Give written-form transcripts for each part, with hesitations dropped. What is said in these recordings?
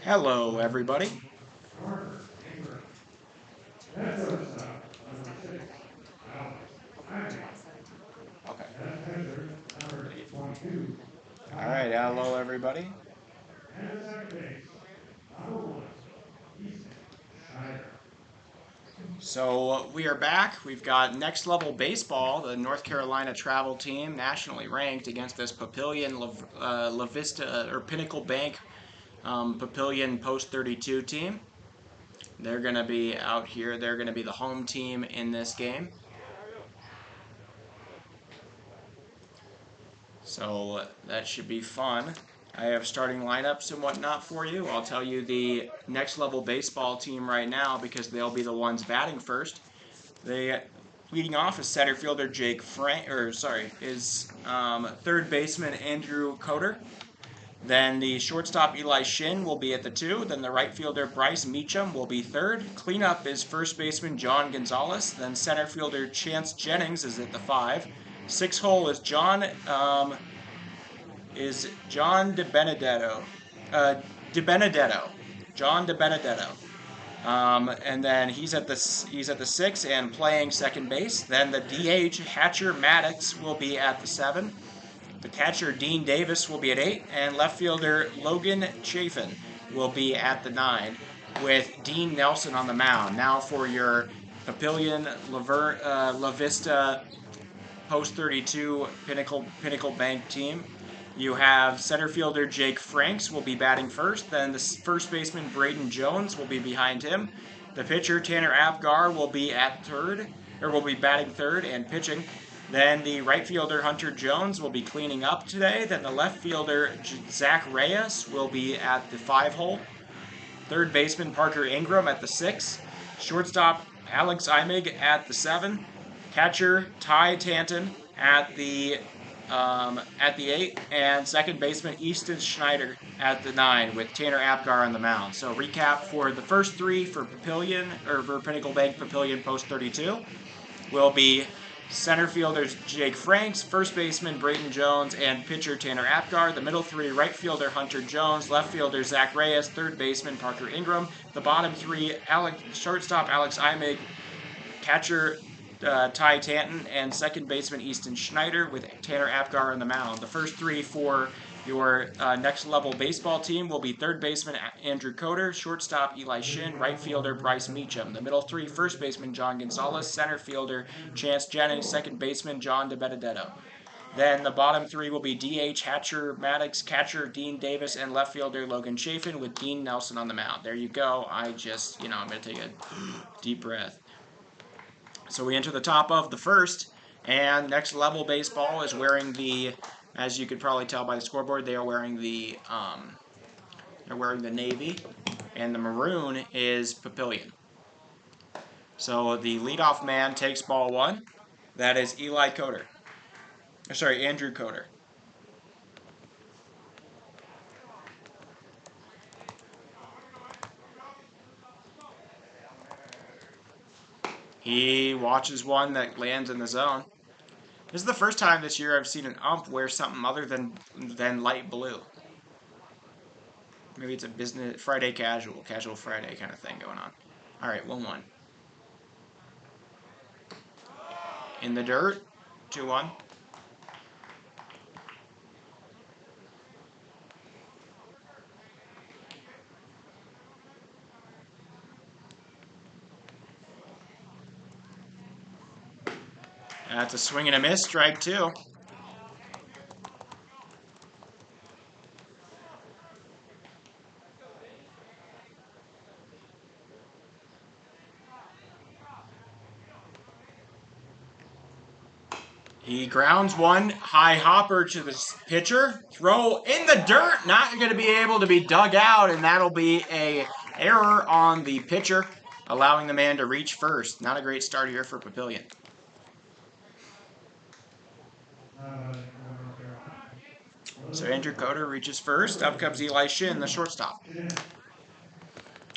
Hello, everybody. Okay. All right. Hello, everybody. So we are back. We've got Next Level Baseball, the North Carolina travel team, nationally ranked, against this Papillion-La Vista or Pinnacle Bank Papillion Post 32 team. They're going to be out here. They're going to be the home team in this game. So that should be fun. I have starting lineups and whatnot for you. I'll tell you the Next Level Baseball team right now because they'll be the ones batting first. Leading off is center fielder Jake Frank, third baseman Andrew Coder. Then the shortstop Eli Shin will be at the 2. Then the right fielder Bryce Meacham will be third. Cleanup is first baseman John Gonzalez. Then center fielder Chance Jennings is at the 5. 6 hole is John DiBenedetto. John DiBenedetto. And then he's at the 6 and playing second base. Then the DH Hatcher Maddox will be at the 7. The catcher Dean Davis will be at 8, and left fielder Logan Chafin will be at the 9, with Dean Nelson on the mound. Now for your Papillion-La Vista Post 32 Pinnacle Bank team. You have center fielder Jake Franks will be batting first. Then the first baseman Braden Jones will be behind him. The pitcher Tanner Apgar will be batting third and pitching. Then the right fielder Hunter Jones will be cleaning up today. Then the left fielder Zach Reyes will be at the 5 hole. Third baseman Parker Ingram at the 6. Shortstop Alex Imig at the 7. Catcher Ty Tanton at the 8, and second baseman Easton Schneider at the 9, with Tanner Apgar on the mound. So recap for the first 3 for Pinnacle Bank Papillion Post 32 will be center fielders Jake Franks, first baseman Braden Jones, and pitcher Tanner Apgar. The middle 3, right fielder Hunter Jones, left fielder Zach Reyes, third baseman Parker Ingram. The bottom 3, shortstop Alex Imig, catcher Ty Tanton, and second baseman Easton Schneider, with Tanner Apgar on the mound. The first 3 for your Next Level Baseball team will be third baseman Andrew Coder, shortstop Eli Shin, right fielder Bryce Meacham. The middle 3, first baseman John Gonzalez, center fielder Chance Jennings, second baseman John DiBenedetto. Then the bottom 3 will be DH Hatcher Maddox, catcher Dean Davis, and left fielder Logan Chafin, with Dean Nelson on the mound. There you go. I'm going to take a deep breath. So we enter the top of the first, and Next Level Baseball is wearing the, as you could probably tell by the scoreboard, they are wearing the navy, and the maroon is Papillion. So the leadoff man takes ball 1. That is Andrew Coder. He watches one that lands in the zone. This is the first time this year I've seen an ump wear something other than light blue. Maybe it's a business Friday casual Friday kind of thing going on. All right, 1-1. In the dirt, 2-1. That's a swing and a miss, strike 2. He grounds one, high hopper to the pitcher. Throw in the dirt, not going to be able to be dug out, and that'll be an error on the pitcher, allowing the man to reach first. Not a great start here for Papillion. So Andrew Coder reaches first. Up comes Eli Shin, the shortstop.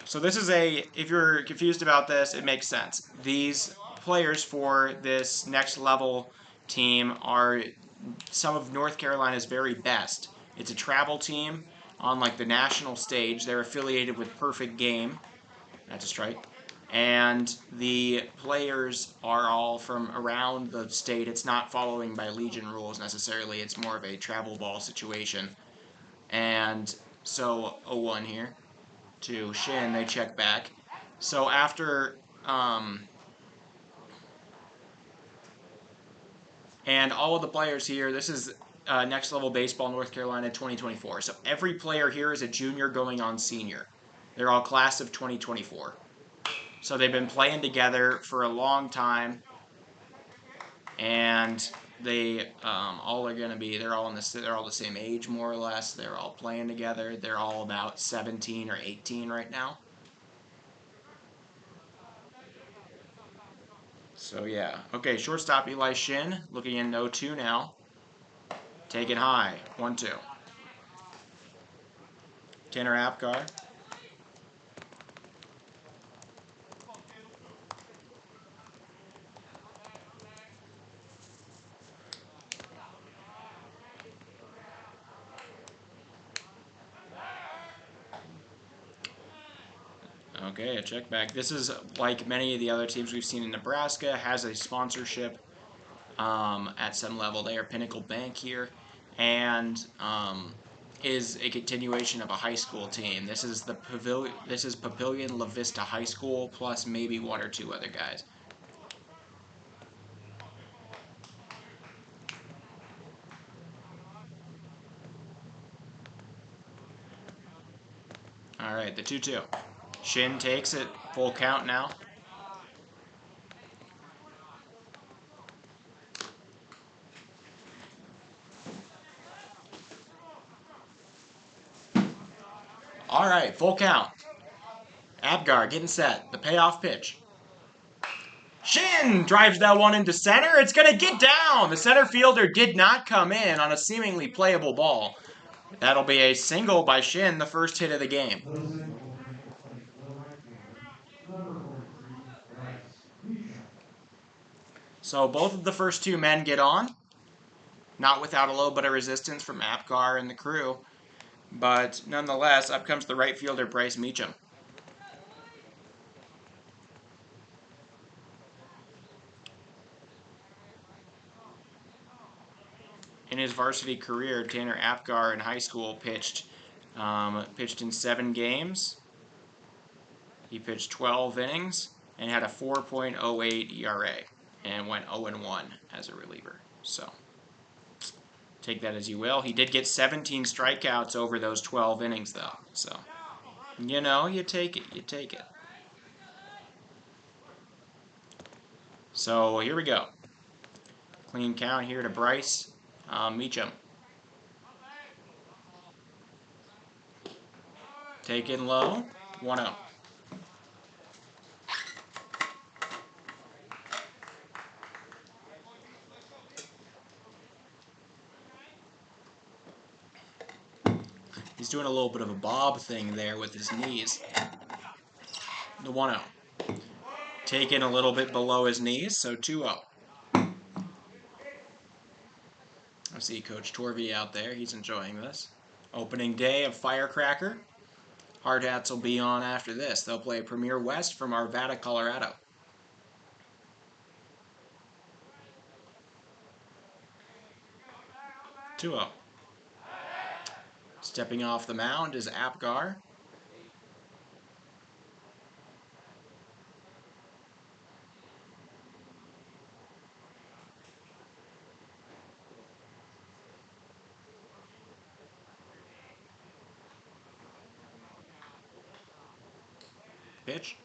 So this is if you're confused about this, it makes sense. These players for this Next Level team are some of North Carolina's very best. It's a travel team on like the national stage. They're affiliated with Perfect Game. That's a strike. And the players are all from around the state. It's not following by Legion rules necessarily. It's more of a travel ball situation. And so 0-1 here to Shin. They check back. So after and all of the players here, this is Next Level Baseball North Carolina 2024. So every player here is a junior going on senior. They're all class of 2024. So they've been playing together for a long time, and they all are going to be. They're all the same age more or less. They're all playing together. They're all about 17 or 18 right now. So yeah, okay. Shortstop Eli Shin looking in 0-2 now. Taking high, 1-2. Tanner Apgar. Okay, a check back. This is like many of the other teams we've seen in Nebraska, has a sponsorship at some level. They are Pinnacle Bank here, and is a continuation of a high school team. This is the Pavilion. This is Papillion-La Vista High School plus maybe one or two other guys. All right, the 2-2. Shin takes it, full count now. All right, full count. Apgar getting set. The payoff pitch. Shin drives that one into center. It's going to get down. The center fielder did not come in on a seemingly playable ball. That'll be a single by Shin, the first hit of the game. So both of the first two men get on. Not without a little bit of resistance from Apgar and the crew. But nonetheless, up comes the right fielder, Bryce Meacham. In his varsity career, Tanner Apgar in high school pitched in 7 games. He pitched 12 innings and had a 4.08 ERA and went 0-1 as a reliever. So take that as you will. He did get 17 strikeouts over those 12 innings, though. So, you take it. You take it. So here we go. Clean count here to Bryce Meacham. Taken low, 1-0. He's doing a little bit of a bob thing there with his knees. The 1-0. Taken a little bit below his knees, so 2-0. I see Coach Torvey out there. He's enjoying this. Opening day of Firecracker. Hard hats will be on after this. They'll play Premier West from Arvada, Colorado. Two-0. Stepping off the mound is Apgar. Pitch.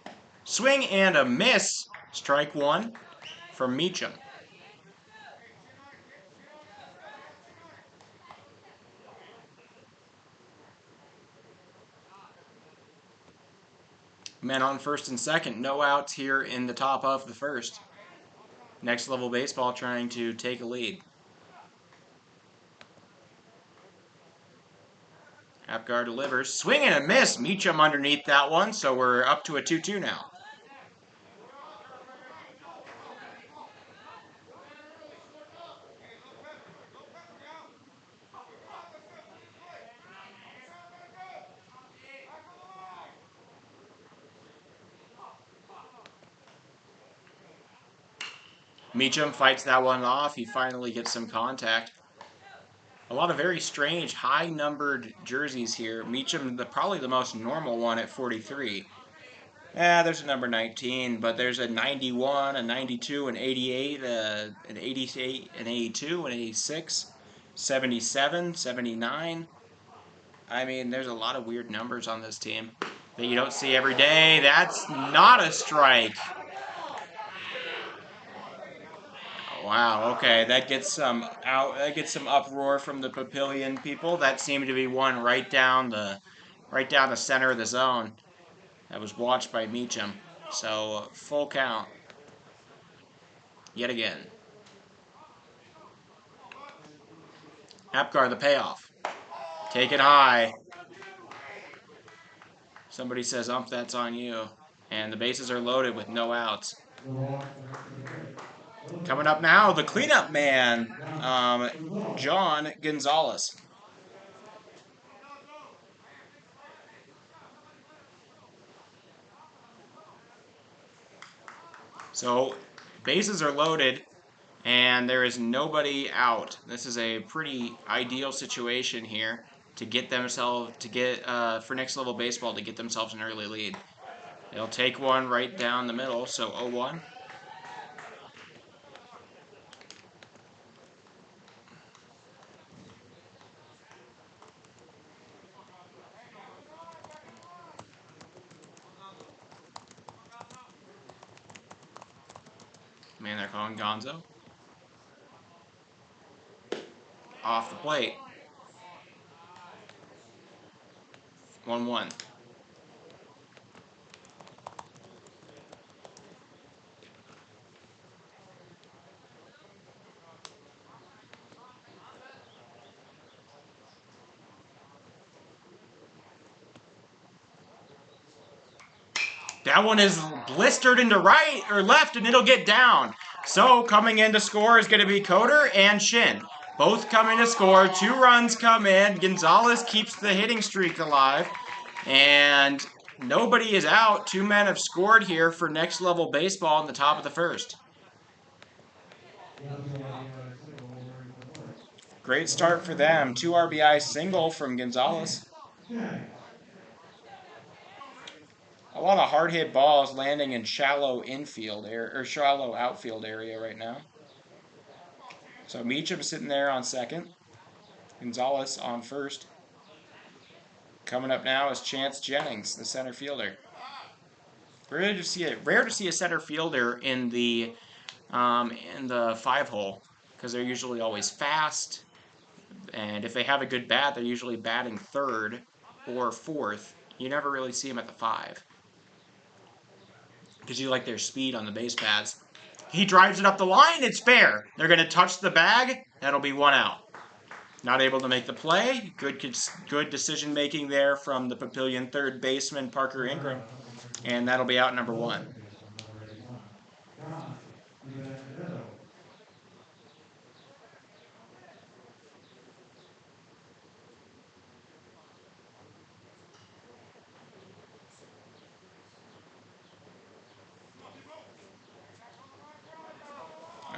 Swing and a miss. Strike 1 from Meacham. Men on first and second. No outs here in the top of the first. Next Level Baseball trying to take a lead. Apgar delivers. Swing and a miss. Meacham underneath that one, so we're up to a 2-2 now. Meacham fights that one off. He finally gets some contact. A lot of very strange, high-numbered jerseys here. Meacham, probably the most normal one at 43. Yeah, there's a number 19, but there's a 91, a 92, an 88, an 88, an 82, an 86, 77, 79. I mean, there's a lot of weird numbers on this team that you don't see every day. That's not a strike. Wow. Okay, that gets some uproar from the Papillion people. That seemed to be one right down the center of the zone. That was watched by Meacham. So full count. Yet again. Apgar, the payoff. Take it high. Somebody says, that's on you. And the bases are loaded with no outs. Coming up now, the cleanup man, John Gonzalez. So, bases are loaded, and there is nobody out. This is a pretty ideal situation here to get for next level baseball to get themselves an early lead. They'll take one right down the middle, so 0-1. Man, they're calling Gonzo. Off the plate. 1-1. That one is blistered into right or left, and it'll get down. So coming in to score is going to be Coder and Shin. Both coming to score. 2 runs come in. Gonzalez keeps the hitting streak alive. And nobody is out. 2 men have scored here for next level baseball in the top of the first. Great start for them. 2 RBI single from Gonzalez. A lot of hard hit balls landing in shallow shallow outfield area right now. So Meacham sitting there on second. Gonzalez on first. Coming up now is Chance Jennings, the center fielder. Rare to see a center fielder in the 5-hole because they're usually always fast, and if they have a good bat, they're usually batting third or fourth. You never really see them at the 5 because you like their speed on the base paths. He drives it up the line. It's fair. They're going to touch the bag. That'll be 1 out. Not able to make the play. Good decision making there from the Papillion third baseman Parker Ingram, and that'll be out number 1.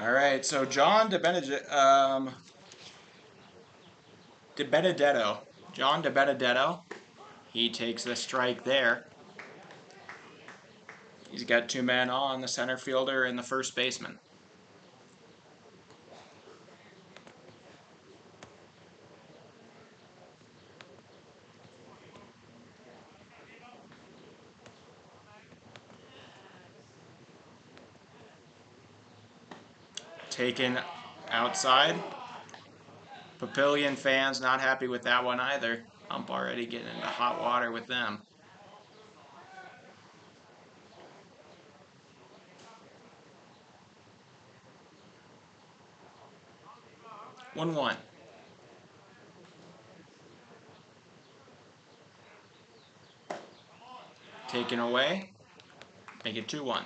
All right, so John DeBenedetto, he takes the strike there. He's got 2 men on, the center fielder and the first baseman. Taken outside. Papillion fans not happy with that one either. I'm already getting into hot water with them. 1-1. Taken away. Make it 2-1.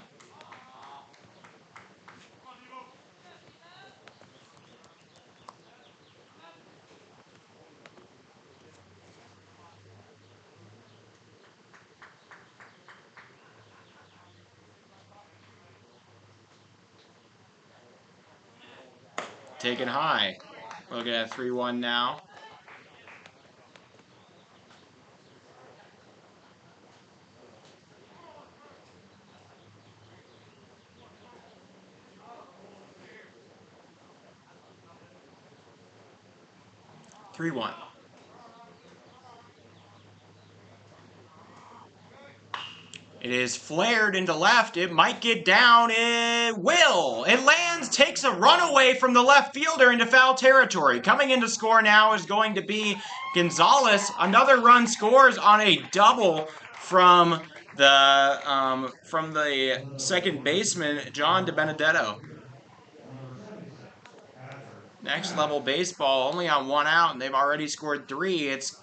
taken high. We're looking at 3-1 now. Three one. It is flared into left. It might get down. It will. It lands, takes a run away from the left fielder into foul territory. Coming in to score now is going to be Gonzalez. Another run scores on a double from the second baseman, John DiBenedetto. Next level baseball, only on 1 out, and they've already scored 3. It's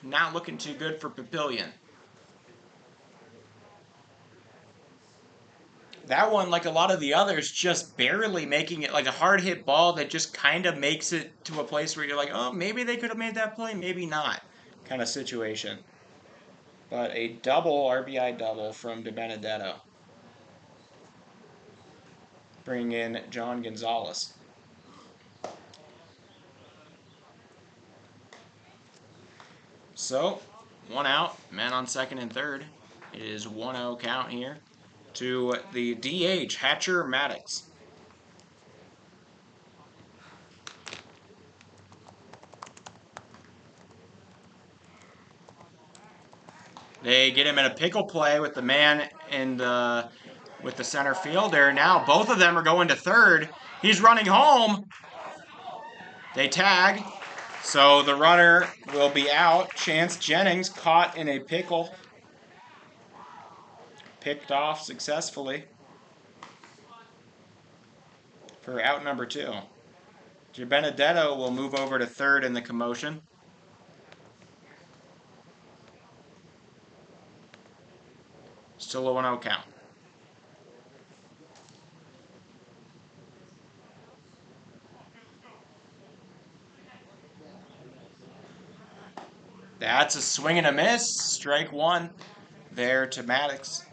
not looking too good for Papillion. That one, like a lot of the others, just barely making it, like a hard hit ball that just kind of makes it to a place where you're like, oh, maybe they could have made that play, maybe not, kind of situation. But a double, RBI double from DiBenedetto, bringing in John Gonzalez. So, 1 out, man on second and third. It is 1-0 count here to the DH, Hatcher Maddox. They get him in a pickle play with the man in the with the center fielder. Now both of them are going to third. He's running home. They tag. So the runner will be out. Chance Jennings caught in a pickle. Picked off successfully for out number 2. DiBenedetto will move over to third in the commotion. Still a 1-0 count. That's a swing and a miss. Strike 1 there to Maddox.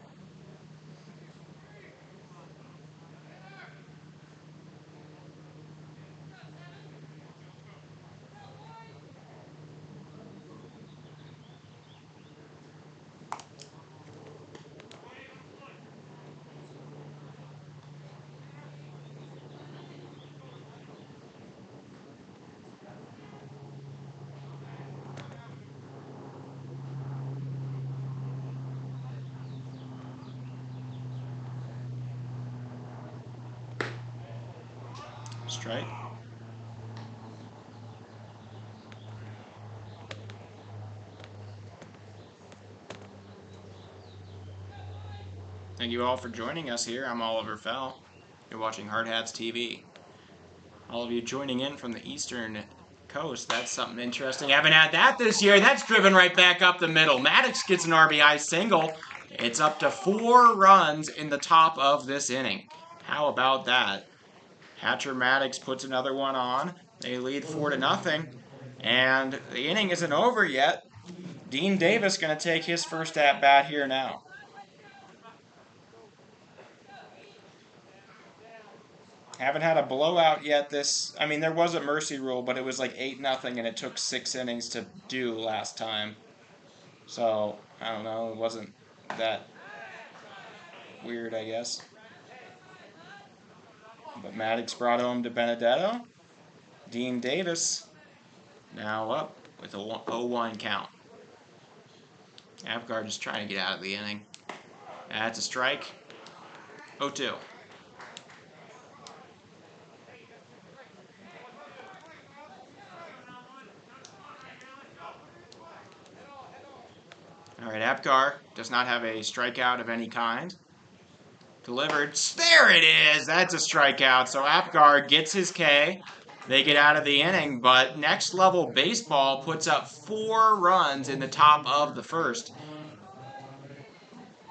Strike. Thank you all for joining us here. I'm Oliver Fell. You're watching Hard Hats TV. All of you joining in from the Eastern Coast, that's something interesting. Haven't had that this year. That's driven right back up the middle. Maddox gets an RBI single. It's up to 4 runs in the top of this inning. How about that? Hatcher Maddox puts another one on. They lead 4-0. And the inning isn't over yet. Dean Davis going to take his first at-bat here now. Haven't had a blowout yet this... I mean, there was a mercy rule, but it was like 8-0, and it took 6 innings to do last time. So, I don't know. It wasn't that weird, I guess. But Maddox brought home DiBenedetto. Dean Davis now up with a 0-1 count. Apgar just trying to get out of the inning. That's a strike. 0-2. All right, Apgar does not have a strikeout of any kind. Delivered. There it is. That's a strikeout. So Apgar gets his K. They get out of the inning, but Next Level Baseball puts up 4 runs in the top of the first,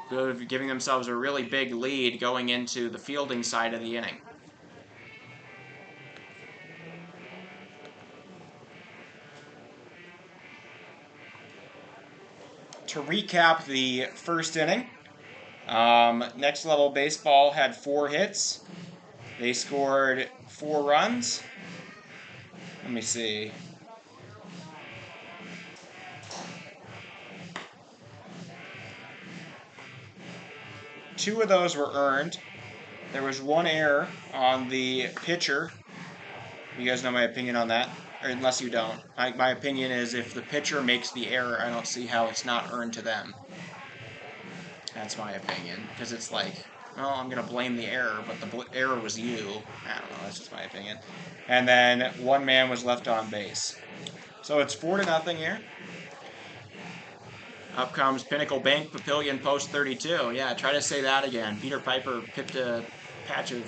giving themselves a really big lead going into the fielding side of the inning. To recap the first inning, Next Level Baseball had 4 hits. They scored 4 runs. Let me see. Two of those were earned. There was one error on the pitcher. You guys know my opinion on that? Or unless you don't. My opinion is if the pitcher makes the error, I don't see how it's not earned to them. That's my opinion. Because it's like, well, I'm going to blame the error, but the error was you. I don't know. That's just my opinion. And then one man was left on base. So it's 4-0 here. Up comes Pinnacle Bank, Papillion Post 32. Yeah, try to say that again. Peter Piper pipped a patch of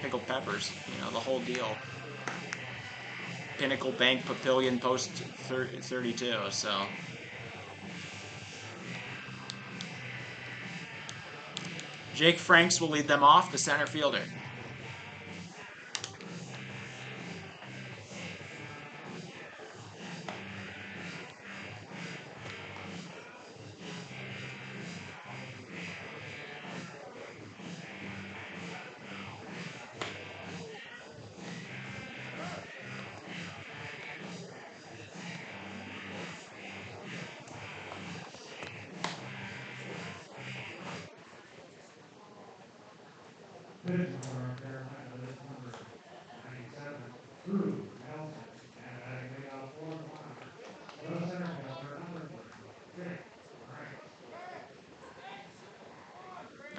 pickled peppers. You know, the whole deal. Pinnacle Bank, Papillion Post 32. So Jake Franks will lead them off, the center fielder.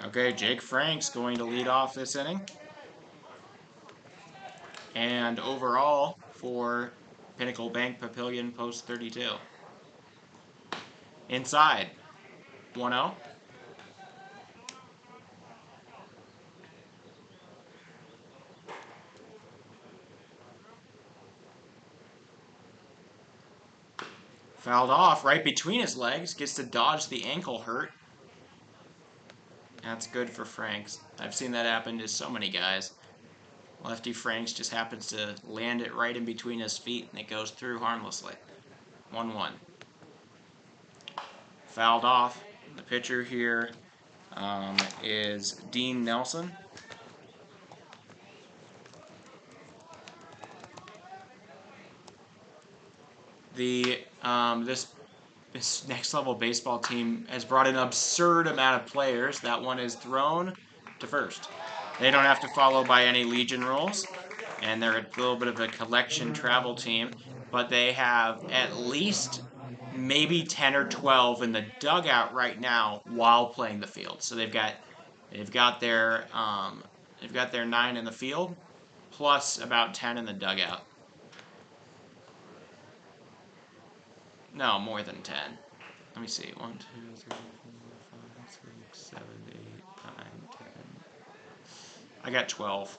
Okay, Jake Franks going to lead off this inning. And overall for Pinnacle Bank, Papillion Post 32. Inside, 1-0. Fouled off right between his legs. Gets to dodge the ankle hurt. That's good for Franks. I've seen that happen to so many guys. Lefty Franks just happens to land it right in between his feet and it goes through harmlessly. 1-1. Fouled off. The pitcher here is Dean Nelson. This next level baseball team has brought an absurd amount of players. That one is thrown to first. They don't have to follow by any Legion rules, and they're a little bit of a collection travel team, but they have at least maybe 10 or 12 in the dugout right now while playing the field. So they've got their 9 in the field plus about 10 in the dugout. No, more than 10. Let me see. 1, 2, 3, 4, 5, 6, 7, 8, 9, 10. I got 12.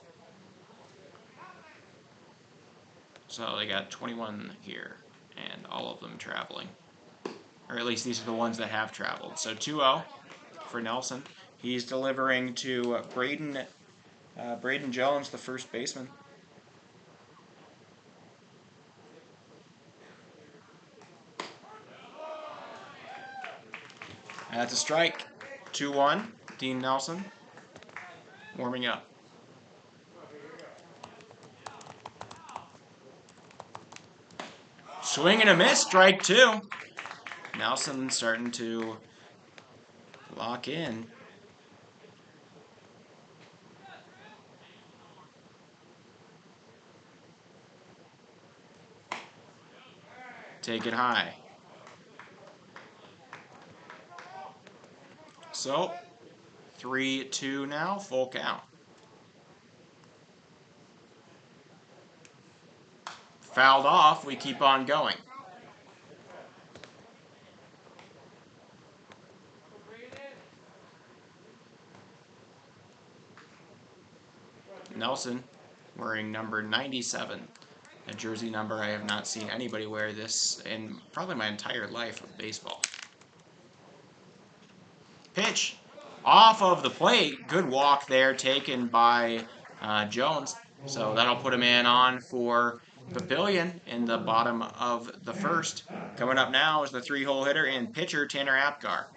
So they got 21 here, and all of them traveling. Or at least these are the ones that have traveled. So 2-0 for Nelson. He's delivering to Braden Jones, the first baseman. That's a strike. 2-1. Dean Nelson warming up. Swing and a miss. Strike 2. Nelson starting to lock in. Take it high. So, 3-2 now, full count. Fouled off, we keep on going. Nelson wearing number 97, a jersey number I have not seen anybody wear this in probably my entire life of baseball. Pitch off of the plate. Good walk there taken by Jones. So that'll put a man on for Papillion in the bottom of the first. Coming up now is the 3-hole hitter and pitcher Tanner Apgar.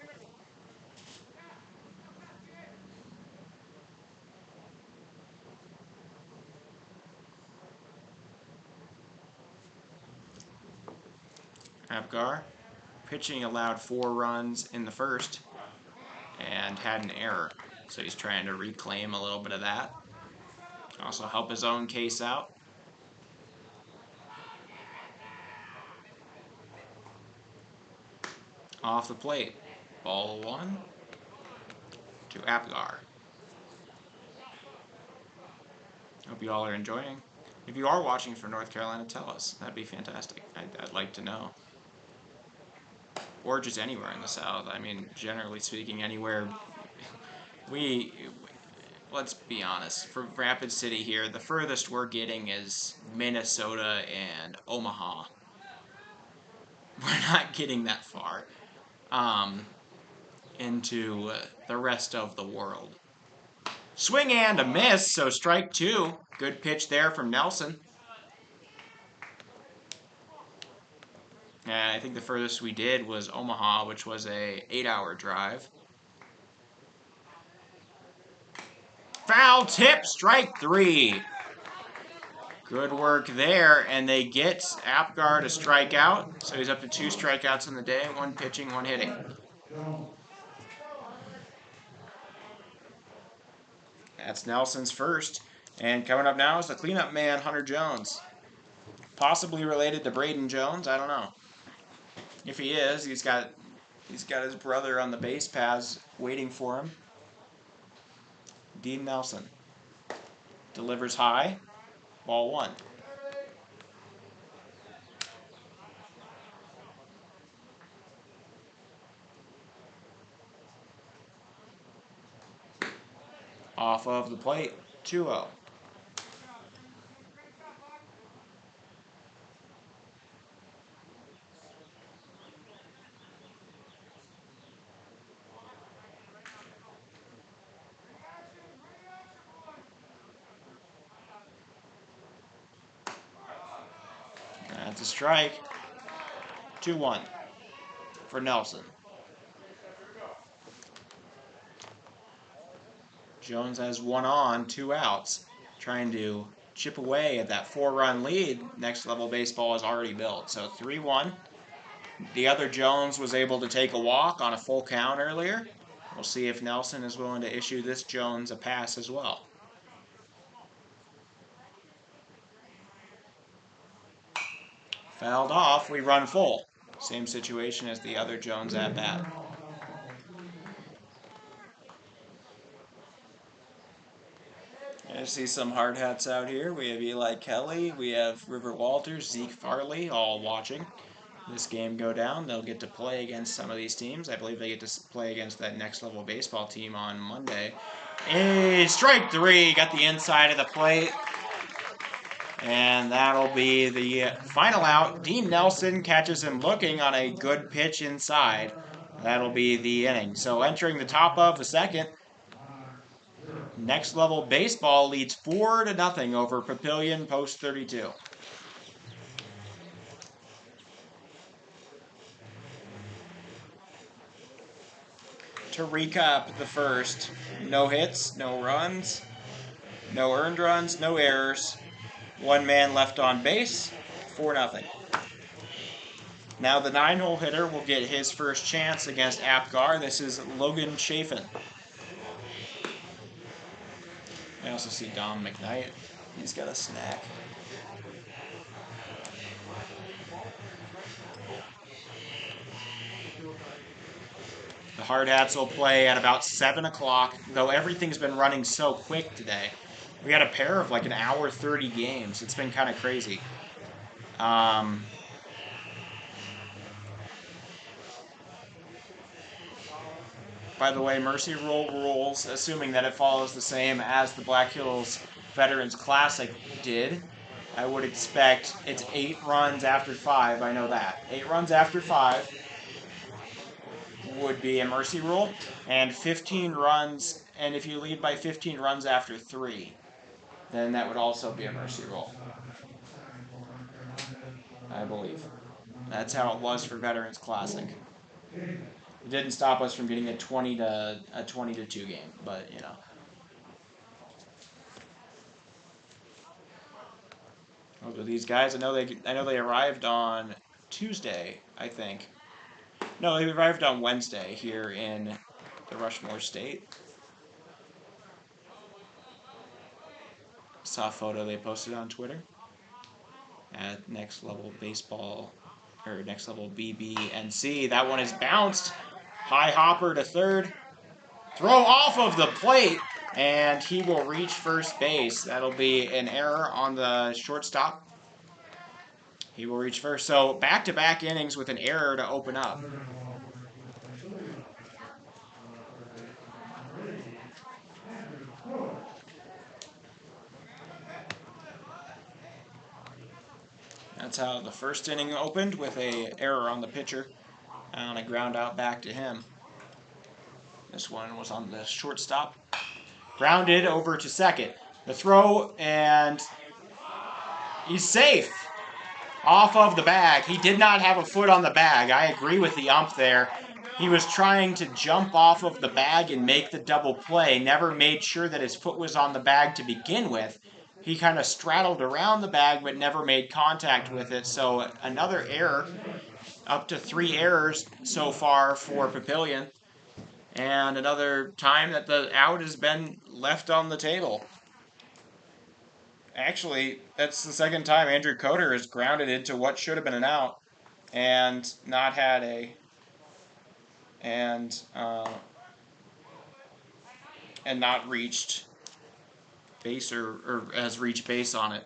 Apgar. Pitching allowed 4 runs in the first and had an error. So he's trying to reclaim a little bit of that. Also help his own case out. Off the plate. Ball 1 to Apgar. Hope you all are enjoying. If you are watching from North Carolina, tell us. That'd be fantastic. I'd like to know. Or just anywhere in the South. I mean, generally speaking, anywhere. Let's be honest. From Rapid City here, the furthest we're getting is Minnesota and Omaha. We're not getting that far into the rest of the world. Swing and a miss, so strike 2. Good pitch there from Nelson. And I think the furthest we did was Omaha, which was a 8-hour drive. Foul tip, strike 3. Good work there, and they get Apgar to strike out. So he's up to 2 strikeouts in the day, 1 pitching, 1 hitting. That's Nelson's first. And coming up now is the cleanup man, Hunter Jones. Possibly related to Braden Jones, I don't know. If he is, he's got his brother on the base paths waiting for him. Dean Nelson delivers high, ball 1. Off of the plate, 2-0. That's a strike. 2-1 for Nelson. Jones has 1 on, 2 outs, trying to chip away at that 4-run lead. Next level baseball is already built. So 3-1. The other Jones was able to take a walk on a full count earlier. We'll see if Nelson is willing to issue this Jones a pass as well. Fouled off, we run full. Same situation as the other Jones at bat. I see some hard hats out here. We have Eli Kelly, we have River Walters, Zeke Farley, all watching this game go down. They'll get to play against some of these teams. I believe they get to play against that next level baseball team on Monday. Strike 3, got the inside of the plate. And that'll be the final out. Dean Nelson catches him looking on a good pitch inside. That'll be the inning. So entering the top of the second, Next Level Baseball leads 4-0 over Papillion Post 32. To recap the first, no hits, no runs, no earned runs, no errors, 1 man left on base, 4-0. Now the 9-hole hitter will get his first chance against Apgar. This is Logan Chafin. I also see Dom McKnight. He's got a snack. The Hard Hats will play at about 7 o'clock, though everything's been running so quick today. We had a pair of like an hour 30 games. It's been kind of crazy. By the way, Mercy Rule rules, assuming that it follows the same as the Black Hills Veterans Classic did, I would expect it's 8 runs after 5. I know that. 8 runs after 5 would be a Mercy Rule, and 15 runs, and if you lead by 15 runs after 3, then that would also be a Mercy Rule. I believe. That's how it was for Veterans Classic. It didn't stop us from getting a 20-2 game, but you know. Those are these guys. I know they arrived on Tuesday, I think. No, he arrived on Wednesday here in the Rushmore State. Saw a photo they posted on Twitter at Next Level Baseball, or Next Level BBNC. That one is bounced. High hopper to third. Throw off of the plate, and he will reach first base. That'll be an error on the shortstop. He will reach first. So back-to-back innings with an error to open up. That's how the first inning opened, with a error on the pitcher on a ground out back to him. This one was on the shortstop. Grounded over to second. The throw, and he's safe. Off of the bag. He did not have a foot on the bag. I agree with the ump there. He was trying to jump off of the bag and make the double play. Never made sure that his foot was on the bag to begin with. He kind of straddled around the bag but never made contact with it. So another error. Up to 3 errors so far for Papillion. And another time that the out has been left on the table. Actually, that's the second time Andrew Coder has grounded into what should have been an out and not had a and not reached base or has reached base on it.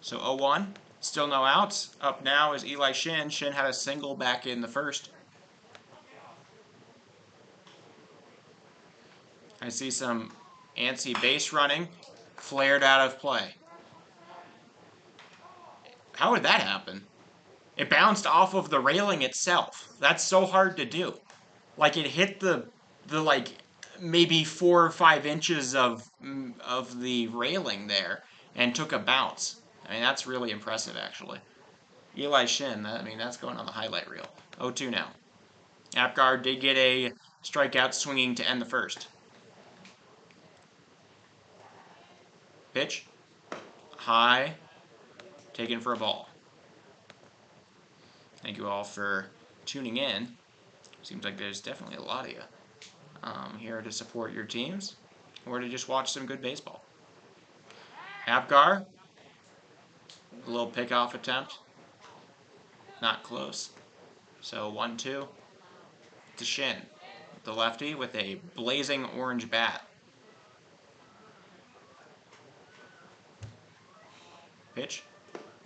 So 0-1, still no outs. Up now is Eli Shin. Shin had a single back in the first. I see some antsy base running, flared out of play. How would that happen? It bounced off of the railing itself. That's so hard to do. Like, it hit the like maybe 4 or 5 inches of the railing there and took a bounce. I mean, that's really impressive, actually. Eli Shin, that's going on the highlight reel. 0-2 now. Apgar did get a strikeout swinging to end the first. Pitch. High. Taken for a ball. Thank you all for tuning in. Seems like there's definitely a lot of you here to support your teams or to just watch some good baseball. Apgar, a little pickoff attempt. Not close. So 1-2 to Shin, the lefty with a blazing orange bat. Pitch.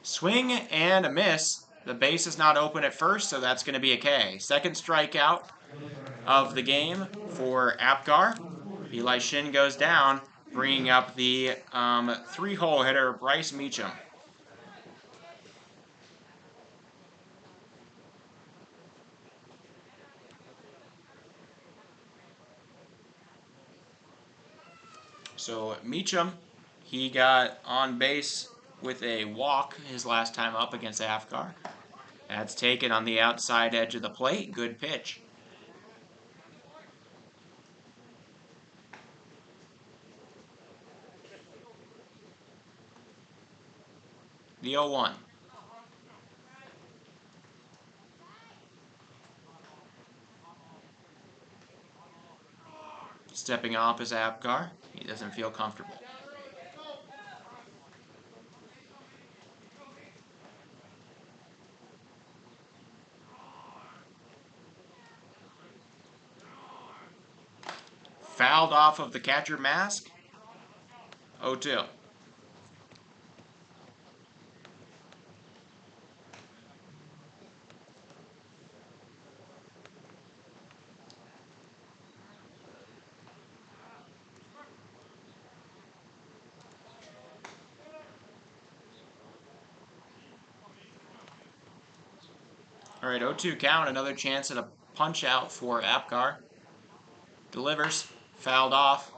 Swing and a miss. The base is not open at first, so that's going to be a K. Second strikeout of the game for Apgar. Eli Shin goes down, bringing up the 3-hole hitter, Bryce Meacham. So Meacham, he got on base with a walk his last time up against Apgar. That's taken on the outside edge of the plate. Good pitch. The 0-1. Stepping off is Apgar. He doesn't feel comfortable. Fouled off of the catcher mask. 0-2. All right, 0-2 count. Another chance at a punch out for Apgar. Delivers. Fouled off.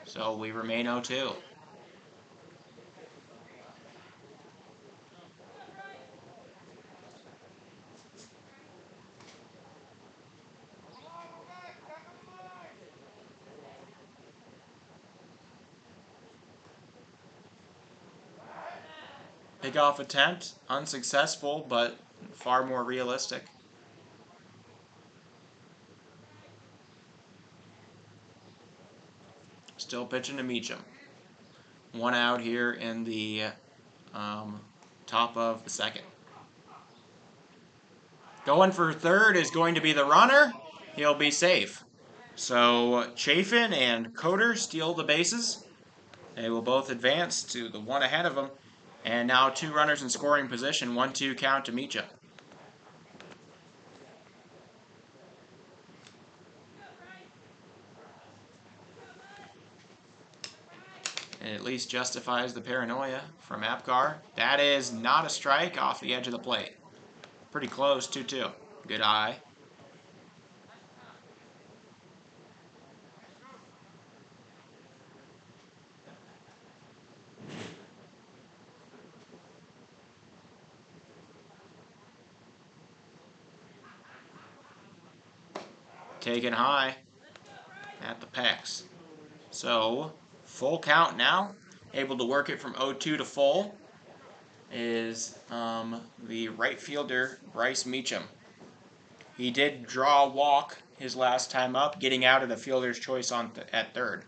So we remain 0-2. Pickoff attempt, unsuccessful, but far more realistic. Still pitching to Meacham. One out here in the top of the second. Going for third is going to be the runner. He'll be safe. So Chafin and Coder steal the bases. They will both advance to the one ahead of them. And now 2 runners in scoring position. 1-2 count to Meacham. It at least justifies the paranoia from Apgar. That is not a strike off the edge of the plate. Pretty close, 2-2. Good eye. Taken high at the pecs. So, full count now. Able to work it from 0-2 to full is the right fielder, Bryce Meacham. He did draw a walk his last time up, getting out of the fielder's choice at third.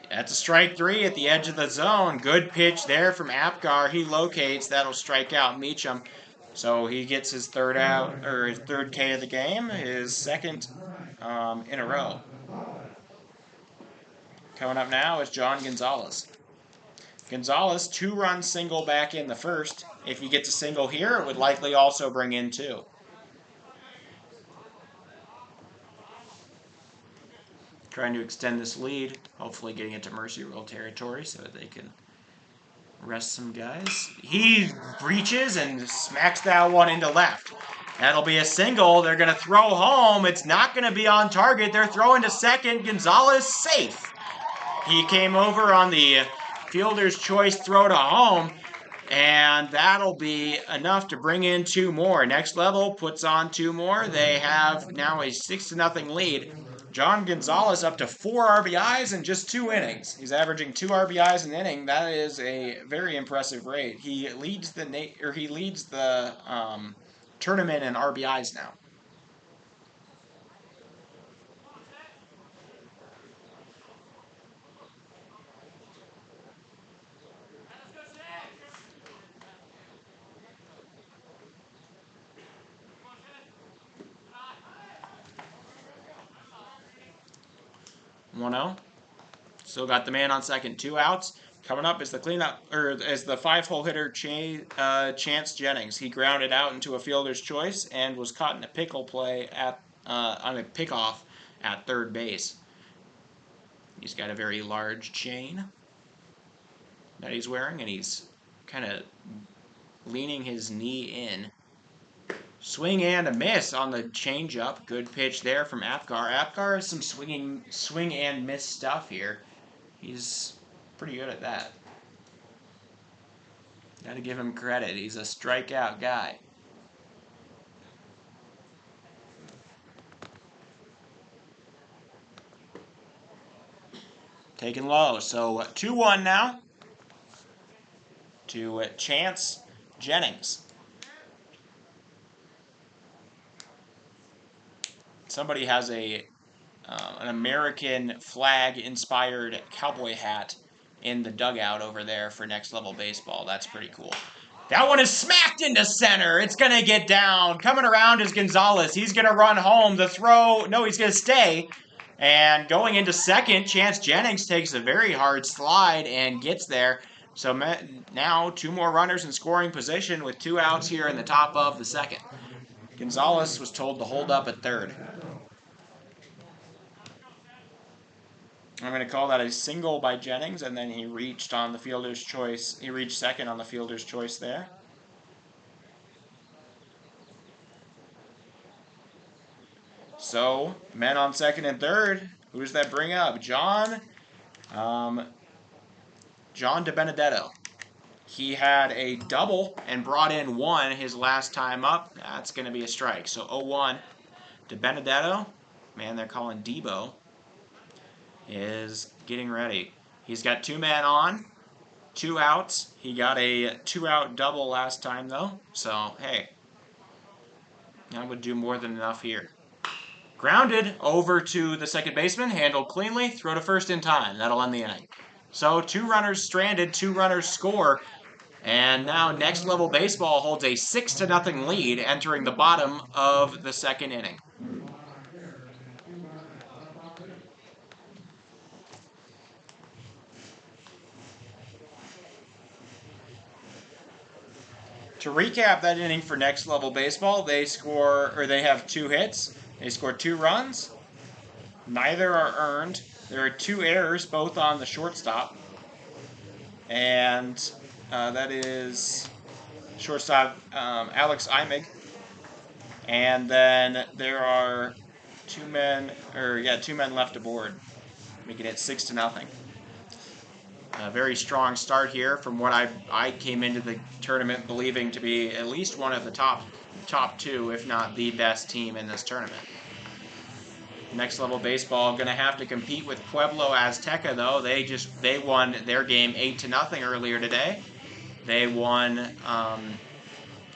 That's a strike 3 at the edge of the zone. Good pitch there from Apgar. He locates. That'll strike out Meacham. So he gets his third out, or his third K of the game, his second in a row. Coming up now is John Gonzalez. Gonzalez, 2-run single back in the first. If he gets a single here, it would likely also bring in 2. Trying to extend this lead, hopefully getting it to Mercy Rule territory so that they can rest some guys. He reaches and smacks that one into left. That'll be a single. They're going to throw home. It's not going to be on target. They're throwing to second. Gonzalez safe. He came over on the fielder's choice throw to home, and that'll be enough to bring in 2 more. Next level puts on 2 more. They have now a 6-0 lead. John Gonzalez up to 4 RBIs in just 2 innings. He's averaging 2 RBIs an inning. That is a very impressive rate. He leads the tournament in RBIs now. Still got the man on second, 2 outs. Coming up is the cleanup, or as the 5-hole hitter Chance Jennings. He grounded out into a fielder's choice and was caught in a pickle play on a pickoff at third base. He's got a very large chain that he's wearing, and he's kind of leaning his knee in. Swing and a miss on the changeup. Good pitch there from Apgar. Apgar has some swing and miss stuff here. He's pretty good at that. Got to give him credit. He's a strikeout guy. Taken low. So 2-1 now to Chance Jennings. Somebody has an American flag-inspired cowboy hat in the dugout over there for Next Level Baseball. That's pretty cool. That one is smacked into center. It's going to get down. Coming around is Gonzalez. He's going to run home. The throw, no, he's going to stay. And going into second, Chance Jennings takes a very hard slide and gets there. So now 2 more runners in scoring position with 2 outs here in the top of the second. Gonzalez was told to hold up at third. I'm going to call that a single by Jennings, and then he reached on the fielder's choice. He reached second on the fielder's choice there. So, men on second and third. Who does that bring up? John DiBenedetto. He had a double and brought in 1 his last time up. That's going to be a strike. So 0-1. DiBenedetto, man they're calling Debo, is getting ready. He's got 2 men on, 2 outs. He got a 2-out double last time, though. So, hey, that would do more than enough here. Grounded over to the second baseman, handled cleanly, throw to first in time. That'll end the inning. So 2 runners stranded, 2 runners score, and now Next Level Baseball holds a 6-0 lead entering the bottom of the second inning. To recap that inning for Next Level Baseball, they have 2 hits. They score 2 runs. Neither are earned. There are 2 errors, both on the shortstop. And that is shortstop Alex Imig. And then there are 2 men left aboard, making it 6-0. A very strong start here from what I came into the tournament believing to be at least one of the top 2, if not the best team in this tournament. Next Level Baseball going to have to compete with Pueblo Azteca, though. They won their game 8-0 earlier today. They won,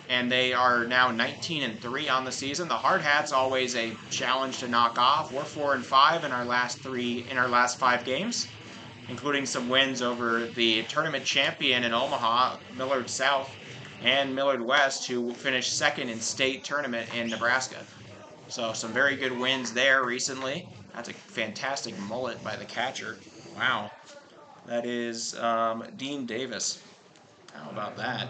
and they are now 19-3 on the season. The Hard Hats always a challenge to knock off. We're 4-5 in our last 5 games, including some wins over the tournament champion in Omaha, Millard South, and Millard West, who finished second in state tournament in Nebraska. So some very good wins there recently. That's a fantastic mullet by the catcher. Wow. That is Dean Davis. How about that?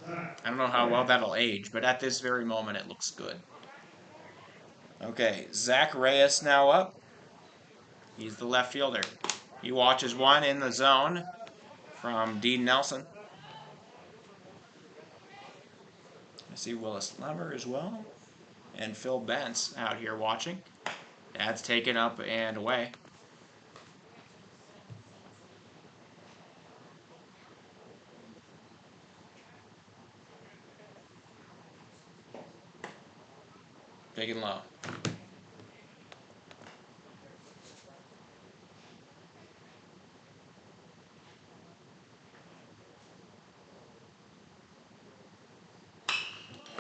I don't know how well that'll age, but at this very moment it looks good. Okay, Zach Reyes now up. He's the left fielder. He watches one in the zone from Dean Nelson. I see Willis Lemmer as well. And Phil Bentz out here watching. That's taken up and away. Big and low.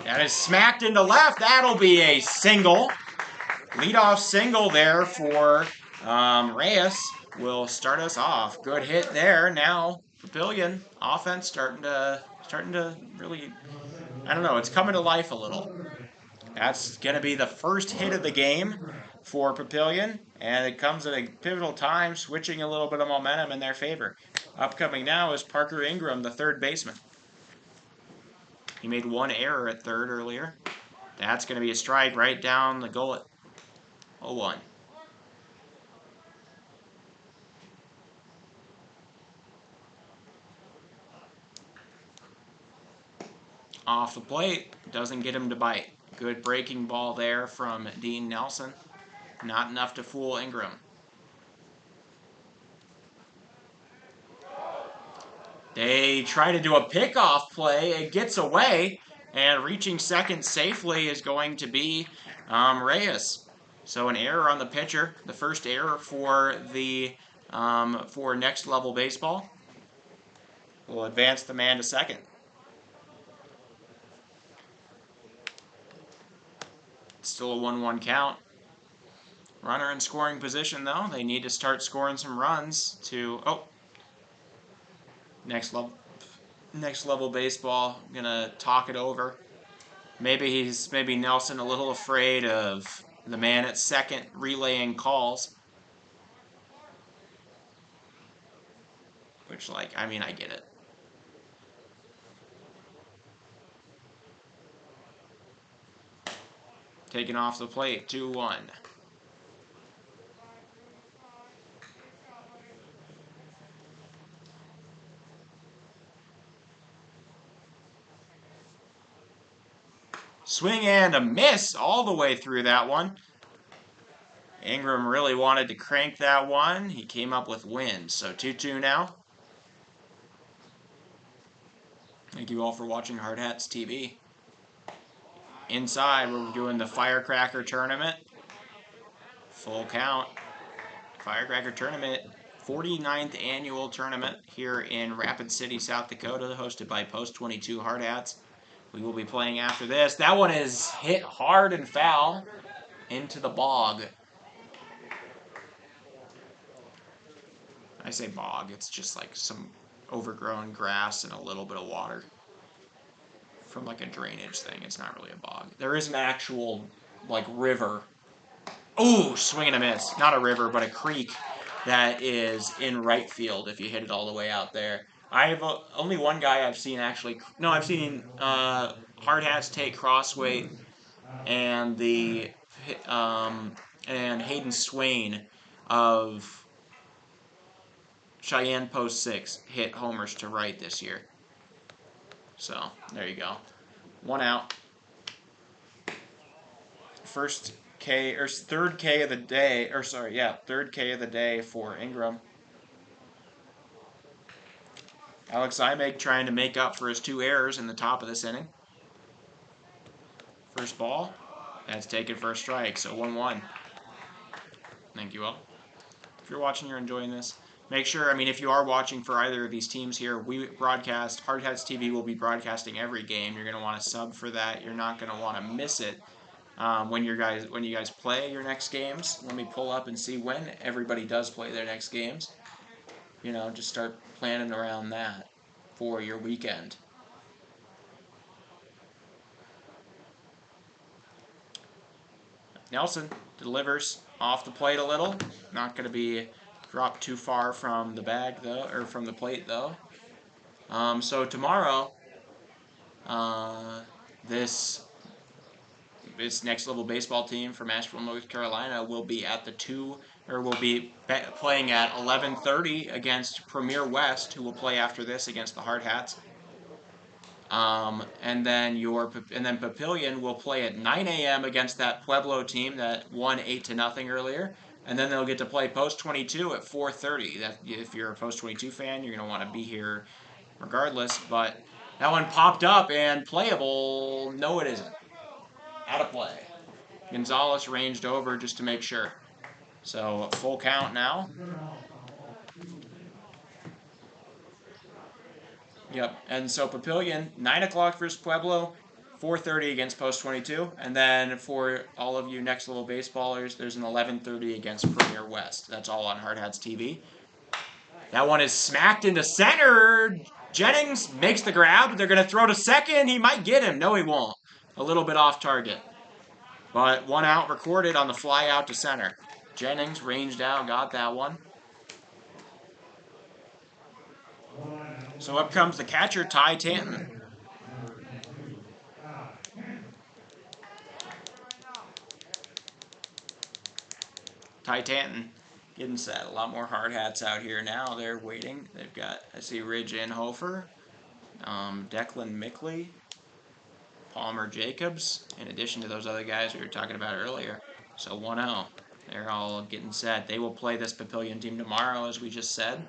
That is smacked into left. That'll be a single. Leadoff single there for Reyes will start us off. Good hit there. Now Papillion offense starting to really, I don't know, it's coming to life a little. That's going to be the first hit of the game for Papillion, and it comes at a pivotal time, switching a little bit of momentum in their favor. Upcoming now is Parker Ingram, the third baseman. He made 1 error at third earlier. That's going to be a strike right down the gullet. 0-1. Off the plate, doesn't get him to bite. Good breaking ball there from Dean Nelson. Not enough to fool Ingram. They try to do a pickoff play. It gets away, and reaching second safely is going to be Reyes. So an error on the pitcher. The first error for the for Next Level Baseball. Will advance the man to second. Still a 1-1 count. Runner in scoring position, though. They need to start scoring some runs to... Oh. Next level baseball. Gonna talk it over. Maybe Nelson a little afraid of the man at second relaying calls. Which, like, I mean, I get it. Taken off the plate, 2-1. Swing and a miss all the way through that one. Ingram really wanted to crank that one. He came up with wind. So 2-2 now. Thank you all for watching Hard Hats TV. Inside, we're doing the Firecracker tournament. Full count. Firecracker Tournament, 49th annual tournament here in Rapid City, South Dakota, hosted by Post 22 Hard Hats. We will be playing after this. That one is hit hard and foul into the bog. I say bog, it's just like some overgrown grass and a little bit of water from like a drainage thing. It's not really a bog. There is an actual like river. Ooh, swing and a miss. Not a river, but a creek that is in right field if you hit it all the way out there. I've only one guy I've seen actually. No, I've seen Hard Hats take crossweight and the and Hayden Swain of Cheyenne Post 6 hit homers to right this year. So there you go. One out. First K or third K of the day, or sorry, yeah, third K of the day for Ingram. Alex Imig trying to make up for his 2 errors in the top of this inning. First ball, that's taken for a strike, so 1-1. Thank you all. If you're watching, you're enjoying this. Make sure, I mean, if you are watching for either of these teams here, we broadcast, Hard Hats TV will be broadcasting every game. You're going to want to sub for that. You're not going to want to miss it. When you guys play your next games, let me pull up and see when everybody does play their next games. You know, just start planning around that for your weekend. Nelson delivers off the plate a little. Not going to be dropped too far from the bag though, or from the plate though. So tomorrow, this next level baseball team from Asheville, North Carolina will be at will be playing at 11:30 against Premier West, who will play after this against the Hard Hats. And then Papillion will play at 9 a.m. against that Pueblo team that won 8-0 earlier. And then they'll get to play Post 22 at 4:30. That if you're a Post 22 fan, you're going to want to be here regardless. But that one popped up and playable. No, it isn't. Out of play. Gonzalez ranged over just to make sure. So full count now. Yep, and so Papillion, 9 o'clock versus Pueblo, 4:30 against Post 22. And then for all of you next level baseballers, there's an 11:30 against Premier West. That's all on Hard Hats TV. That one is smacked into center. Jennings makes the grab. They're going to throw to second. He might get him. No, he won't. A little bit off target. But 1 out recorded on the fly out to center. Jennings ranged out, got that one. So up comes the catcher, Ty Tanton. Ty Tanton getting set. A lot more Hard Hats out here now. They're waiting. They've got, I see Ridge Anhofer, Declan Mickley, Palmer Jacobs, in addition to those other guys we were talking about earlier. So 1-0. They're all getting set. They will play this Papillion team tomorrow, as we just said.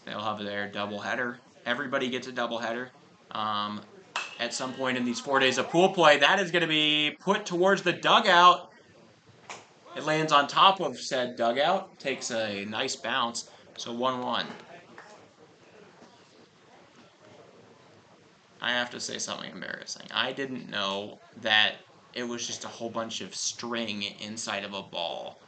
They'll have their doubleheader. Everybody gets a doubleheader. At some point in these 4 days of pool play, that is going to be put towards the dugout. It lands on top of said dugout. Takes a nice bounce. So 1-1. I have to say something embarrassing. I didn't know that it was just a whole bunch of string inside of a ball.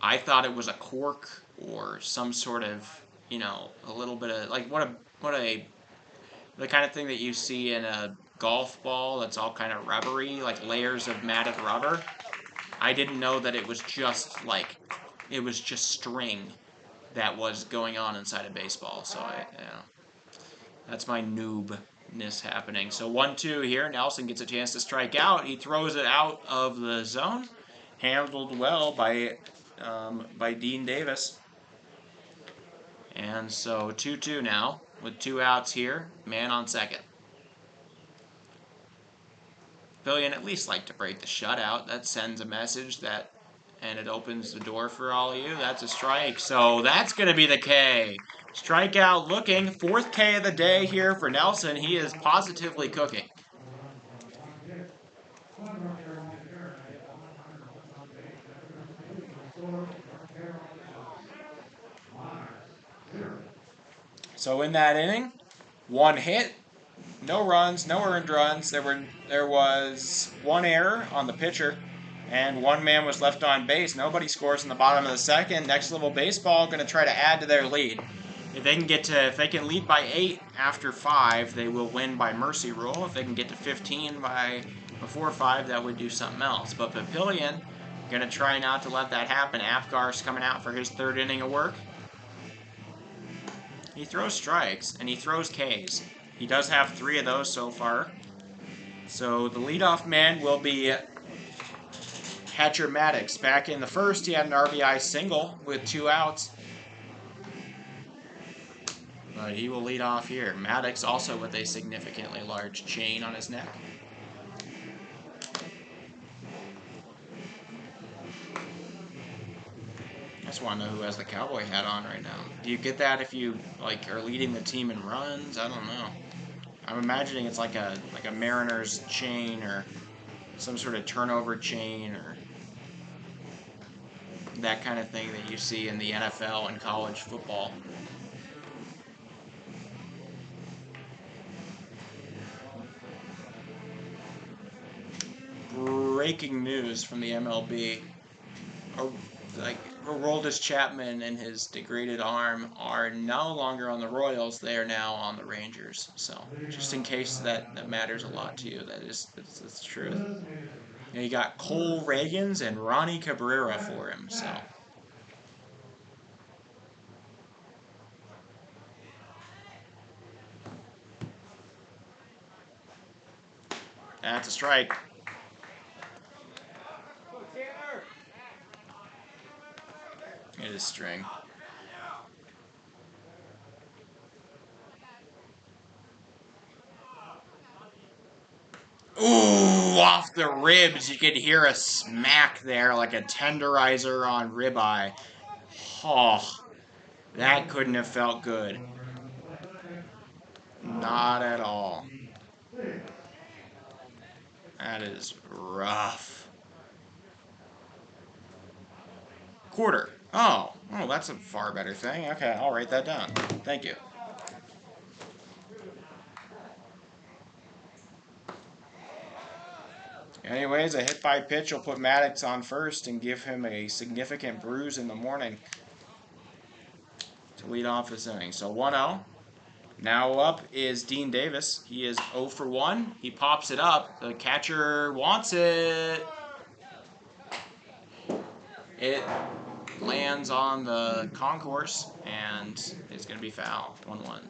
I thought it was a cork or some sort of, you know, a little bit of, like, the kind of thing that you see in a golf ball that's all kind of rubbery, like layers of matted rubber. I didn't know that it was just string that was going on inside a baseball. So that's my noobness happening. So 1-2 here. Nelson gets a chance to strike out. He throws it out of the zone. Handled well by Dean Davis. And so 2-2 now with 2 outs here. Man on second. Papillion at least like to break the shutout. That sends a message and it opens the door for all of you. That's a strike. So that's going to be the K. Strikeout looking. 4th K of the day here for Nelson. He is positively cooking. So in that inning, 1 hit, no runs, no earned runs. There was 1 error on the pitcher, and 1 man was left on base. Nobody scores in the bottom of the second. Next Level Baseball going to try to add to their lead. If they can lead by 8 after 5, they will win by mercy rule. If they can get to 15 before 5, that would do something else. But Papillion going to try not to let that happen. Apgar's coming out for his 3rd inning of work. He throws strikes and he throws Ks. He does have 3 of those so far. So the leadoff man will be catcher Maddox. Back in the first, he had an RBI single with 2 outs. But he will lead off here. Maddox also with a significantly large chain on his neck. I just want to know who has the cowboy hat on right now. Do you get that if you are leading the team in runs? I don't know. I'm imagining it's like a Mariners chain or some sort of turnover chain or that kind of thing that you see in the NFL and college football. Breaking news from the MLB. Aroldis Chapman and his degraded arm are no longer on the Royals. They are now on the Rangers. So, just in case that matters a lot to you, that's the truth. And you got Cole Reagans and Ronnie Cabrera for him. So, that's a strike. It is string. Ooh, off the ribs. You could hear a smack there like a tenderizer on ribeye. Oh, that couldn't have felt good. Not at all. That is rough. Quarter. Oh, that's a far better thing. Okay, I'll write that down. Thank you. Anyways, a hit by pitch will put Maddox on first and give him a significant bruise in the morning to lead off this inning. So 1-0. Now up is Dean Davis. He is 0 for 1. He pops it up. The catcher wants it. It lands on the concourse, and it's going to be foul. 1-1.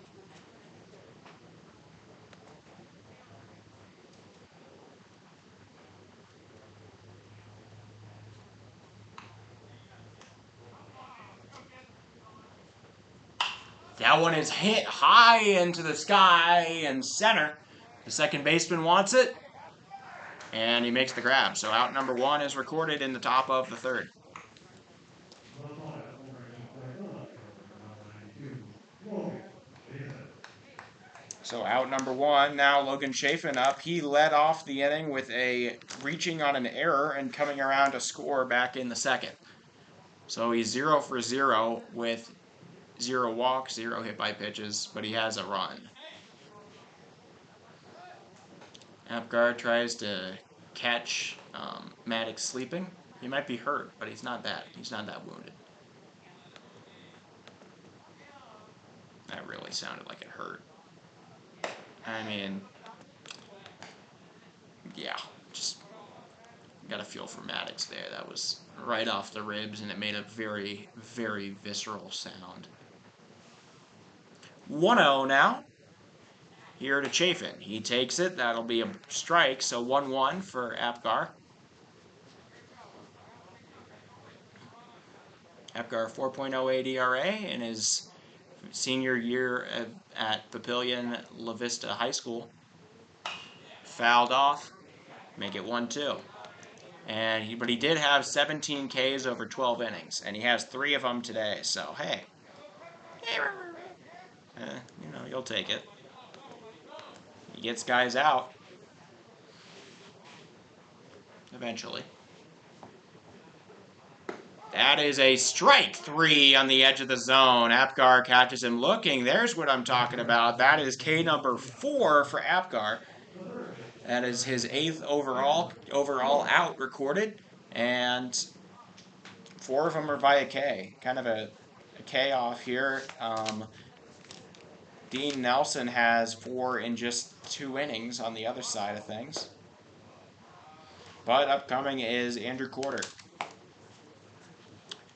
That one is hit high into the sky and center. The second baseman wants it, and he makes the grab. So out number 1 is recorded in the top of the 3rd. So out number 1, now Logan Chafin up. He led off the inning with a reaching on an error and coming around to score back in the 2nd. So he's 0 for 0 with 0 walks, 0 hit by pitches, but he has a run. Apgar tries to catch Maddox sleeping. He might be hurt, but he's not that wounded. That really sounded like it hurt. I mean, yeah, just got a feel for Maddox there. That was right off the ribs, and it made a very, very visceral sound. 1-0 now. Here to Chafin. He takes it. That'll be a strike. So 1-1 for Apgar. Apgar 4.08 ERA in his senior year at Papillion-La Vista High School. Fouled off. Make it 1-2. But he did have 17 Ks over 12 innings, and he has 3 of them today. So hey, you'll take it. He gets guys out eventually. That is a strike 3 on the edge of the zone. Apgar catches him looking. There's what I'm talking about. That is K number 4 for Apgar. That is his 8th overall out recorded, and 4 of them are via K. Kind of a K off here. Dean Nelson has 4 in just 2 innings on the other side of things. But upcoming is Andrew Quarter.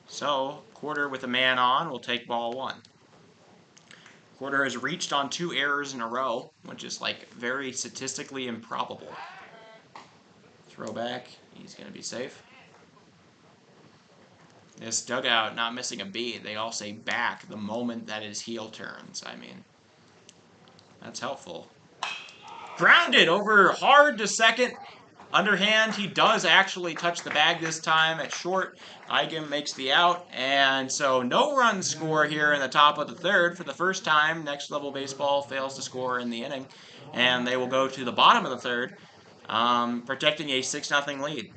So, Quarter with a man on will take ball 1. Quarter has reached on 2 errors in a row, which is like very statistically improbable. Throwback, he's going to be safe. This dugout not missing a beat. They all say back the moment that his heel turns. I mean, that's helpful. Grounded over hard to second. Underhand, he does actually touch the bag this time at short. Eigem makes the out, and so no run score here in the top of the 3rd. For the first time, Next Level Baseball fails to score in the inning, and they will go to the bottom of the 3rd, protecting a 6-0 lead.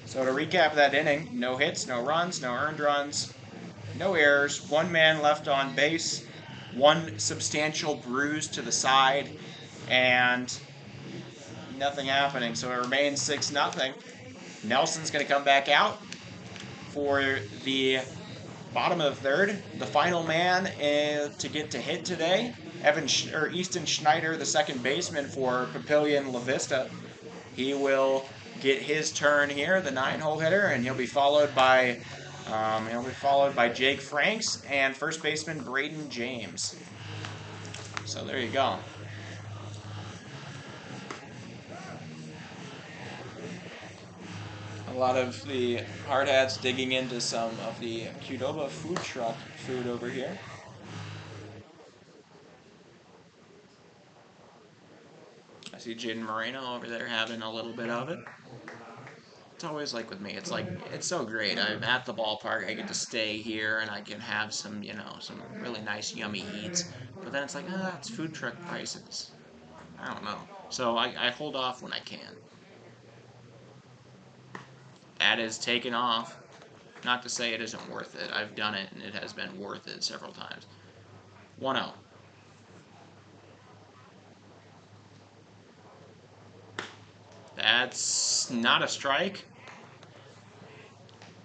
So to recap that inning, no hits, no runs, no earned runs, no errors, 1 man left on base, 1 substantial bruise to the side, and nothing happening. So it remains 6-0. Nelson's going to come back out for the bottom of the 3rd. The final man to get to hit today, Easton Schneider, the second baseman for Papillion-La Vista. He will get his turn here, the 9-hole hitter, and he'll be followed by Jake Franks and first baseman Braden James. So there you go. A lot of the hard hats digging into some of the Qdoba food truck food over here. I see Jaden Moreno over there having a little bit of it. It's always like with me. It's like, it's so great. I'm at the ballpark. I get to stay here and I can have some, some really nice, yummy eats. But then it's like, it's food truck prices. I don't know. So I hold off when I can. That is taken off. Not to say it isn't worth it. I've done it and it has been worth it several times. 1-0. That's not a strike.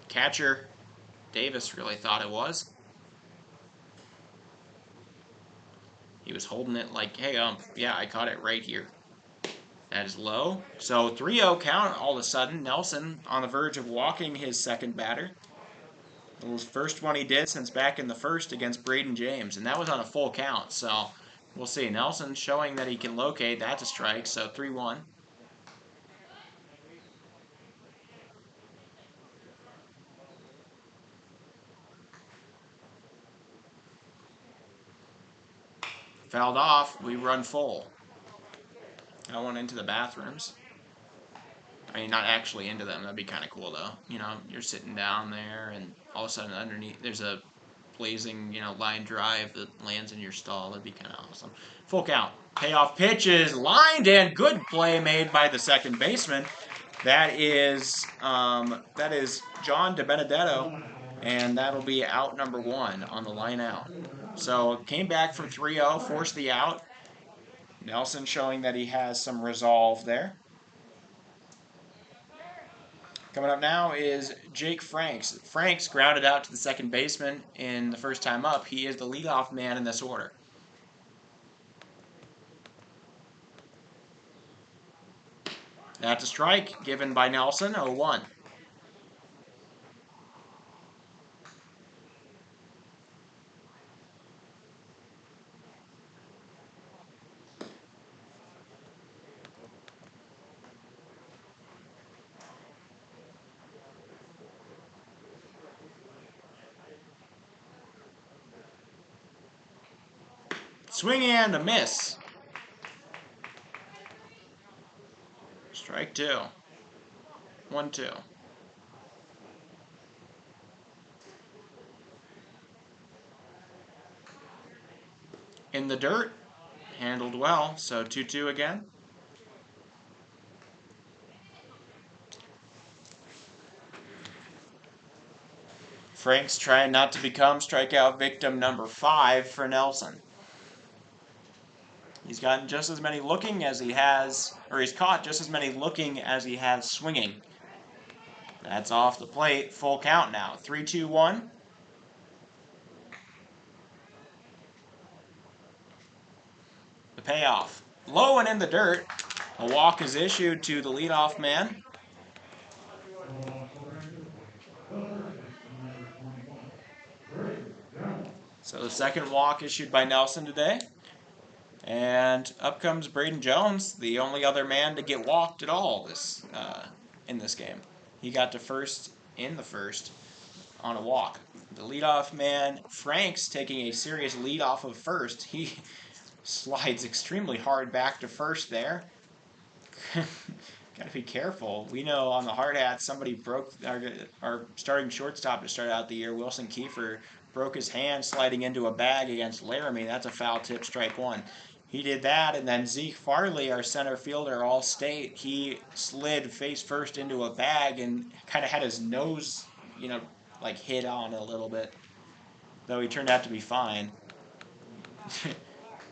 Catcher Davis really thought it was. He was holding it like, hey, yeah, I caught it right here. That is low. So 3-0 count all of a sudden. Nelson on the verge of walking his second batter. It was the first one he did since back in the 1st against Braden James, and that was on a full count. So we'll see. Nelson showing that he can locate. That's a strike. So 3-1. Fouled off. We run full. I went into the bathrooms. I mean, not actually into them. That'd be kind of cool, though. You're sitting down there, and all of a sudden underneath there's a blazing, line drive that lands in your stall. That'd be kind of awesome. Full count. Payoff pitch is lined, and good play made by the second baseman. That is John DiBenedetto, and that'll be out number 1 on the line out. So came back from 3-0, forced the out. Nelson showing that he has some resolve there. Coming up now is Jake Franks. Franks grounded out to the second baseman in the first time up. He is the leadoff man in this order. That's a strike given by Nelson, 0-1. Swing and a miss. Strike 2. 1-2. In the dirt, Handled well, so 2-2 again. Frank's trying not to become strikeout victim number 5 for Nelson. He's gotten just as many looking as he has, or he's caught just as many looking as he has swinging. That's off the plate. Full count now. 3-2-1. The payoff. Low and in the dirt. A walk is issued to the leadoff man. So the second walk issued by Nelson today. And up comes Braden Jones, the only other man to get walked at all in this game. He got to first in the first on a walk. The leadoff man, Frank's taking a serious lead off of first. He slides extremely hard back to first there. Gotta be careful. We know on the hard hat somebody broke our starting shortstop to start out the year, Wilson Kiefer, broke his hand sliding into a bag against Laramie. That's a foul tip, strike one. He did that, and then Zeke Farley, our center fielder, all-state, he slid face first into a bag and kind of had his nose, like hit on a little bit. Though he turned out to be fine.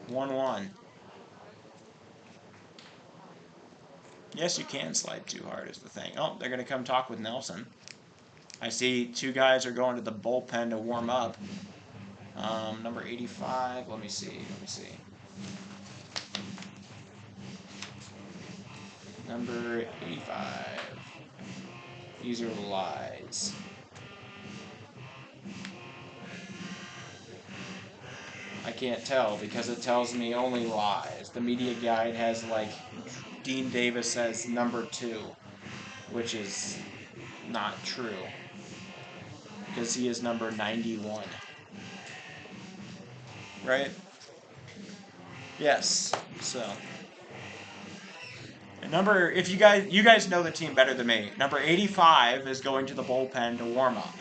1-1. Yes, you can slide too hard is the thing. Oh, they're going to come talk with Nelson. I see 2 guys are going to the bullpen to warm up. Number 85, let me see. Number 85. These are lies. I can't tell because it tells me only lies. The media guide has like Dean Davis as number 2, which is not true because he is number 91. Right? Yes. So if you guys know the team better than me. Number 85 is going to the bullpen to warm up.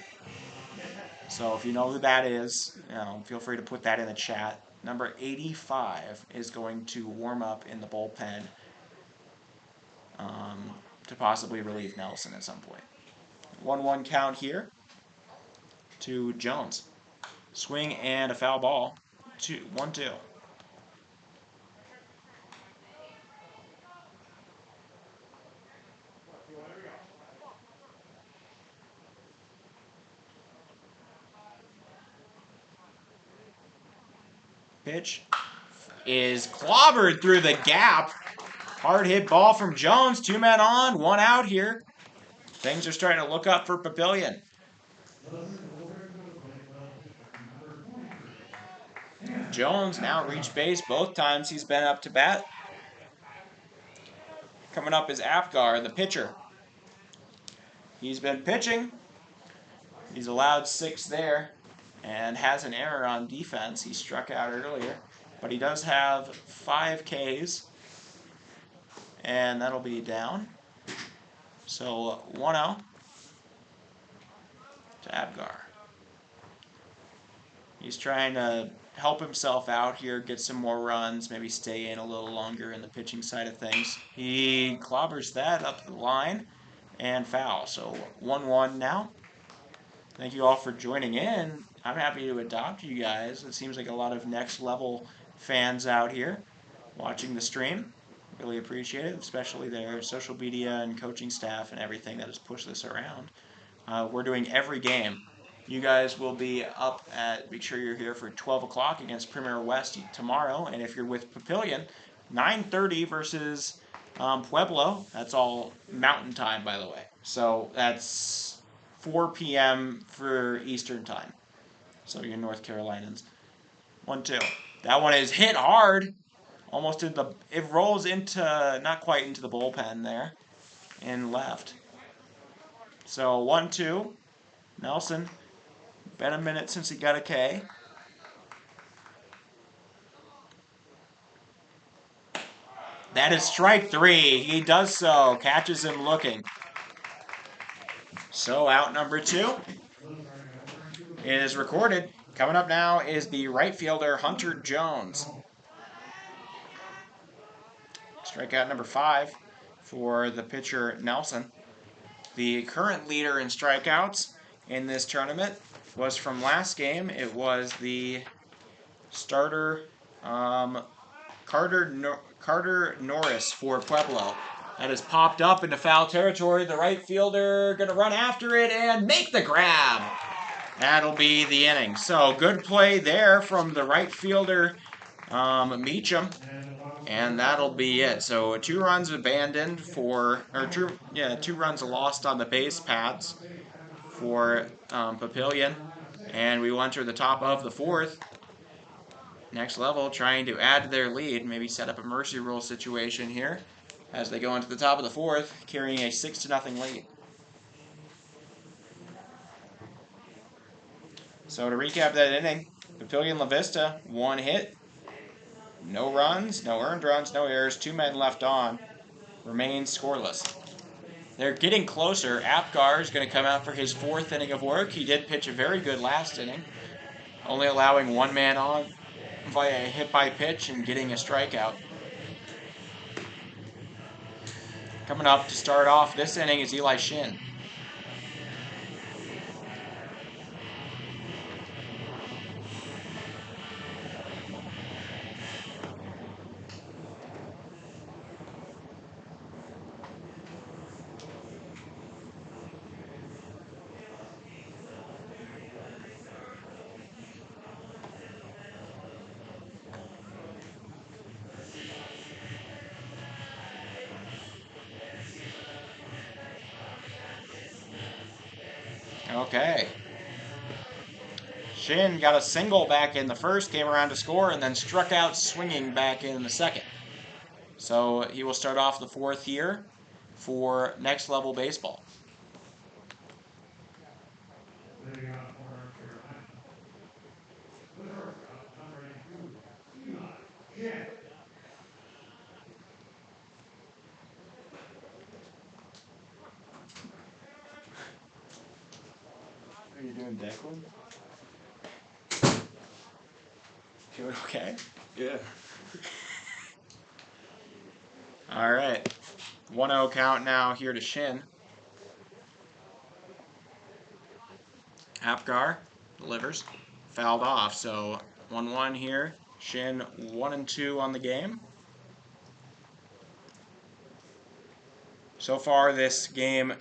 So if you know who that is, feel free to put that in the chat. Number 85 is going to warm up in the bullpen to possibly relieve Nelson at some point. 1-1 count here to Jones. Swing and a foul ball. 1-2. Pitch is clobbered through the gap. Hard hit ball from Jones. 2 men on, 1 out here. Things are starting to look up for Papillion. Jones now reached base both times he's been up to bat. Coming up is Apgar, the pitcher. He's been pitching. He's allowed 6 there and has an error on defense. He struck out earlier, but he does have 5 Ks, and that'll be down. So 1-0 to Apgar. He's trying to help himself out here, get some more runs, maybe stay in a little longer in the pitching side of things. He clobbers that up the line and foul. So 1-1 now. Thank you all for joining in. I'm happy to adopt you guys. It seems like a lot of next level fans out here watching the stream. Really appreciate it, especially their social media and coaching staff and everything that has pushed this around. We're doing every game. You guys will be up at, make sure you're here for 12 o'clock against Premier West tomorrow. And if you're with Papillion, 9:30 versus Pueblo. That's all Mountain Time, by the way. So that's 4 p.m. for Eastern Time. So you're North Carolinians. 1-2. That one is hit hard. Almost it rolls into, not quite into the bullpen there. And left. So 1-2. Nelson. Been a minute since he got a K. That is strike 3. He does so. Catches him looking. So out number 2 is recorded. Coming up now is the right fielder, Hunter Jones. Strikeout number 5 for the pitcher Nelson. The current leader in strikeouts in this tournament was from last game. It was the starter Carter Norris for Pueblo. That has popped up into foul territory. The right fielder going to run after it and make the grab. That'll be the inning. So good play there from the right fielder, Meacham. And that'll be it. So 2 runs abandoned for, or 2 runs lost on the base paths for Papillion. And we will enter the top of the 4th. Next level, trying to add to their lead, maybe set up a mercy rule situation here as they go into the top of the 4th, carrying a 6-0 lead. So to recap that inning, Papillion-La Vista, 1 hit, no runs, no earned runs, no errors, 2 men left on, remains scoreless. They're getting closer. Apgar is going to come out for his 4th inning of work. He did pitch a very good last inning, only allowing 1 man on via a hit by pitch and getting a strikeout. Coming up to start off this inning is Eli Shin. Okay. Shin got a single back in the 1st, came around to score, and then struck out swinging back in the 2nd. So he will start off the 4th here for Next Level Baseball. Are you doing Declan? Doing okay? Yeah. All right. 1-0 count now here to Shin. Apgar delivers. Fouled off, so 1-1 here. Shin 1-2 on the game. So far this game,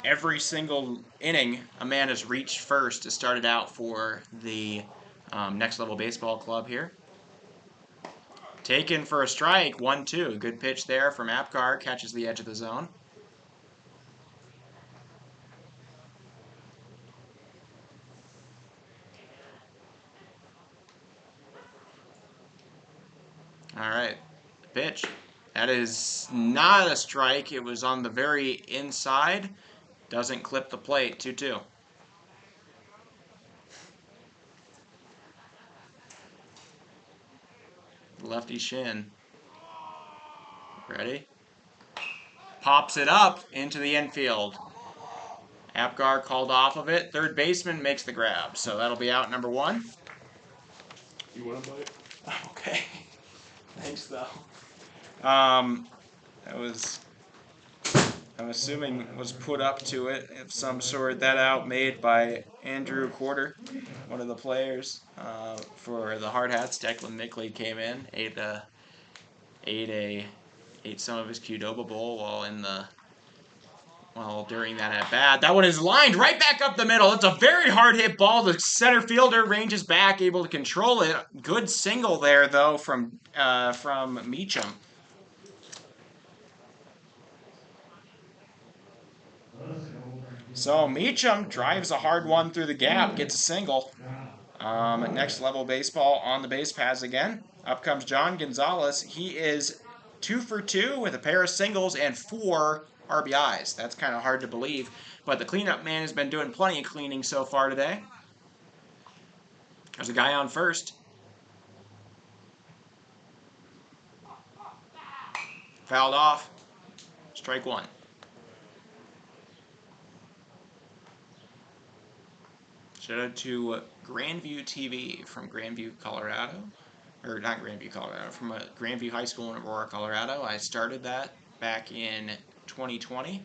every single inning, a man has reached first to start it out for the Next Level Baseball Club here. Taken for a strike, 1-2. Good pitch there from Apgar, catches the edge of the zone. All right, pitch. That is not a strike. It was on the very inside. Doesn't clip the plate, 2-2. Lefty Shin. Ready? Pops it up into the infield. Apgar called off of it. 3rd baseman makes the grab. So that'll be out number 1. You want to bite? Okay. Thanks, though. That was, I'm assuming, was put up to it of some sort. That out made by Andrew Quarter, one of the players for the Hard Hats. Declan Mickley came in, ate some of his Qdoba Bowl while during that at bat. That one is lined right back up the middle. It's a very hard hit ball. The center fielder ranges back, able to control it. Good single there though from Meacham. So Meacham drives a hard one through the gap, gets a single. Next Level Baseball on the base paths again. Up comes John Gonzalez. He is 2 for 2 with a pair of singles and 4 RBIs. That's kind of hard to believe, but the cleanup man has been doing plenty of cleaning so far today. There's a guy on first. Fouled off. Strike 1. Shout out to Grandview TV from Grandview, Colorado. or not Grandview, Colorado, from Grandview High School in Aurora, Colorado. I started that back in 2020.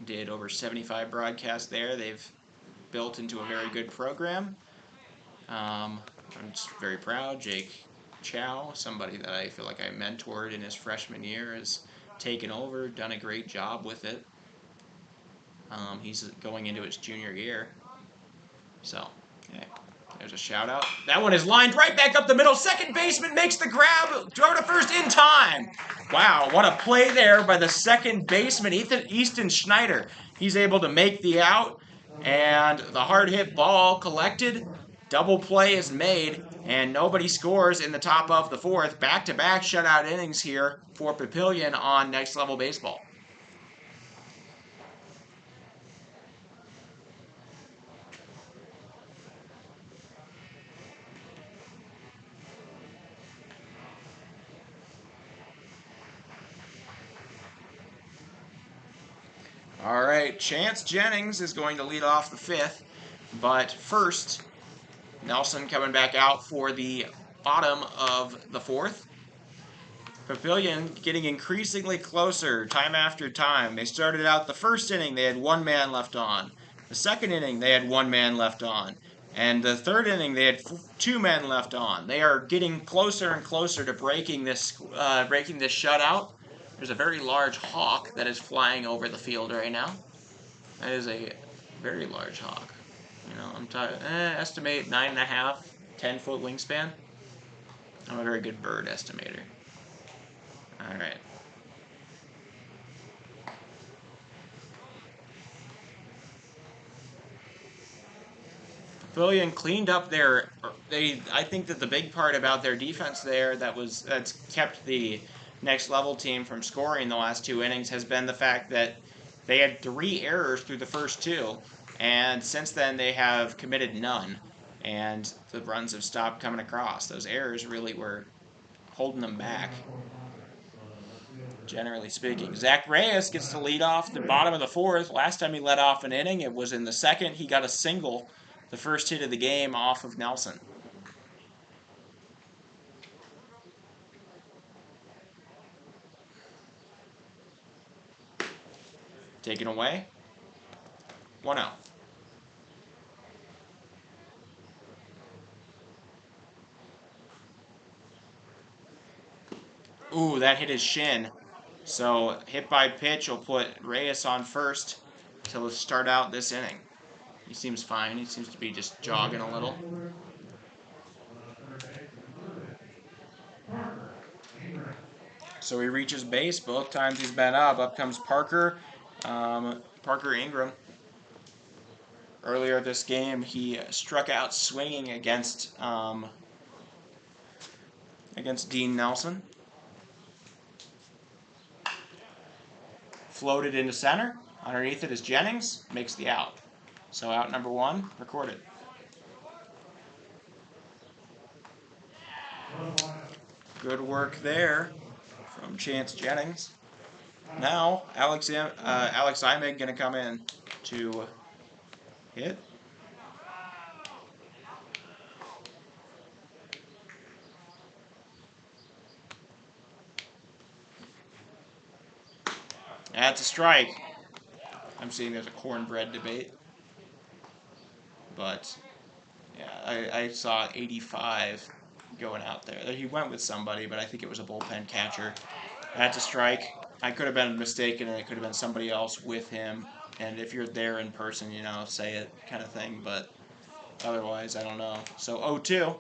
Did over 75 broadcasts there. They've built into a very good program. I'm just very proud. Jake Chow, somebody that I feel like I mentored in his freshman year, has taken over, done a great job with it. He's going into his junior year. So, okay. There's a shout out. That one is lined right back up the middle. Second baseman makes the grab. Throw to first in time. Wow, what a play there by the second baseman, Easton Schneider. He's able to make the out, and the hard hit ball collected. Double play is made, and nobody scores in the top of the fourth. Back-to-back shutout innings here for Papillion on Next Level Baseball. All right, Chance Jennings is going to lead off the fifth, but first, Nelson coming back out for the bottom of the fourth. Papillion getting increasingly closer time after time. They started out the first inning, they had one man left on. The second inning, they had one man left on. And the third inning, they had two men left on. They are getting closer and closer to breaking this shutout. There's a very large hawk that is flying over the field right now. That is a very large hawk. You know, I'm talking, estimate 9.5, 10-foot wingspan. I'm a very good bird estimator. All right. Papillion cleaned up their. I think that the big part about their defense there that's kept the Next Level team from scoring the last two innings has been the fact that they had 3 errors through the first 2, and since then they have committed none, and the runs have stopped coming across. Those errors really were holding them back, generally speaking. Zach Reyes gets to lead off the bottom of the fourth. Last time he led off an inning, it was in the second. He got a single, the first hit of the game, off of Nelson. Taken away. 1-0. Ooh, that hit his shin. So hit by pitch will put Reyes on first to start out this inning. He seems fine. He seems to be just jogging a little. So he reaches base both times he's been up. Up comes Parker. Parker Ingram. Earlier this game, he struck out swinging against Dean Nelson. Floated into center. Underneath it is Jennings. Makes the out. So out number 1, recorded. Good work there from Chance Jennings. Now, Alex Imig going to come in to hit. That's a strike. I'm seeing there's a cornbread debate. But, yeah, I saw 85 going out there. He went with somebody, but I think it was a bullpen catcher. That's a strike. I could have been mistaken, and it could have been somebody else with him. And if you're there in person, you know, say it kind of thing. But otherwise, I don't know. So 0-2.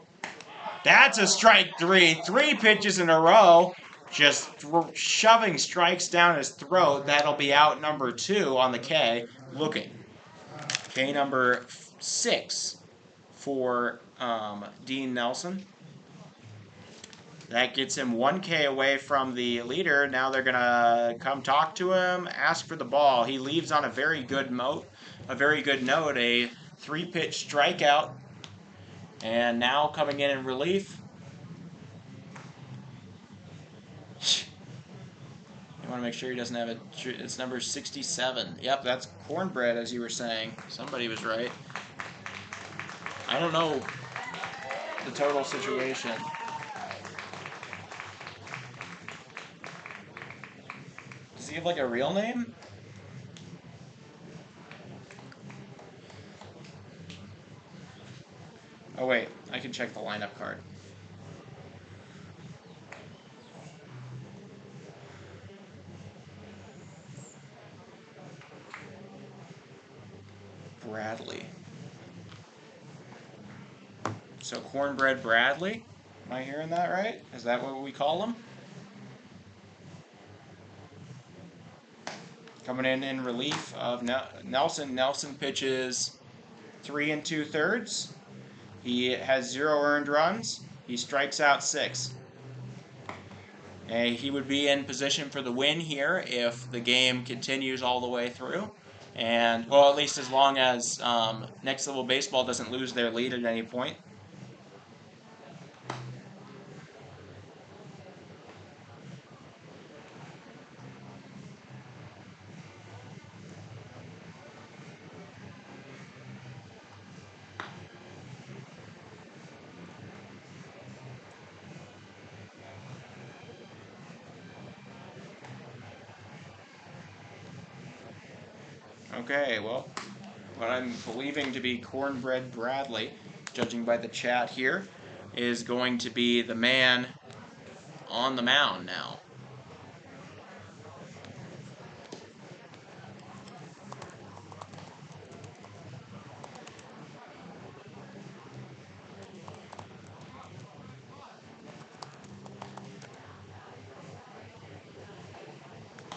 That's a strike 3. 3 pitches in a row. Just shoving strikes down his throat. That'll be out number 2 on the K. Looking. K number 6 for Dean Nelson. That gets him 1 K away from the leader. Now they're going to come talk to him, ask for the ball. He leaves on a very good note, a 3-pitch strikeout. And now coming in relief. You want to make sure he doesn't have it. It's number 67. Yep, that's cornbread, as you were saying. Somebody was right. I don't know. the total situation. Does he have like a real name? Oh wait, I can check the lineup card. Bradley. So Cornbread Bradley? Am I hearing that right? Is that what we call him? Coming in relief of Nelson. Nelson pitches 3 2/3. He has 0 earned runs. He strikes out 6. He would be in position for the win here if the game continues all the way through. And, well, at least as long as Next Level Baseball doesn't lose their lead at any point. Okay, well, what I'm believing to be Cornbread Bradley, judging by the chat here, is going to be the man on the mound now.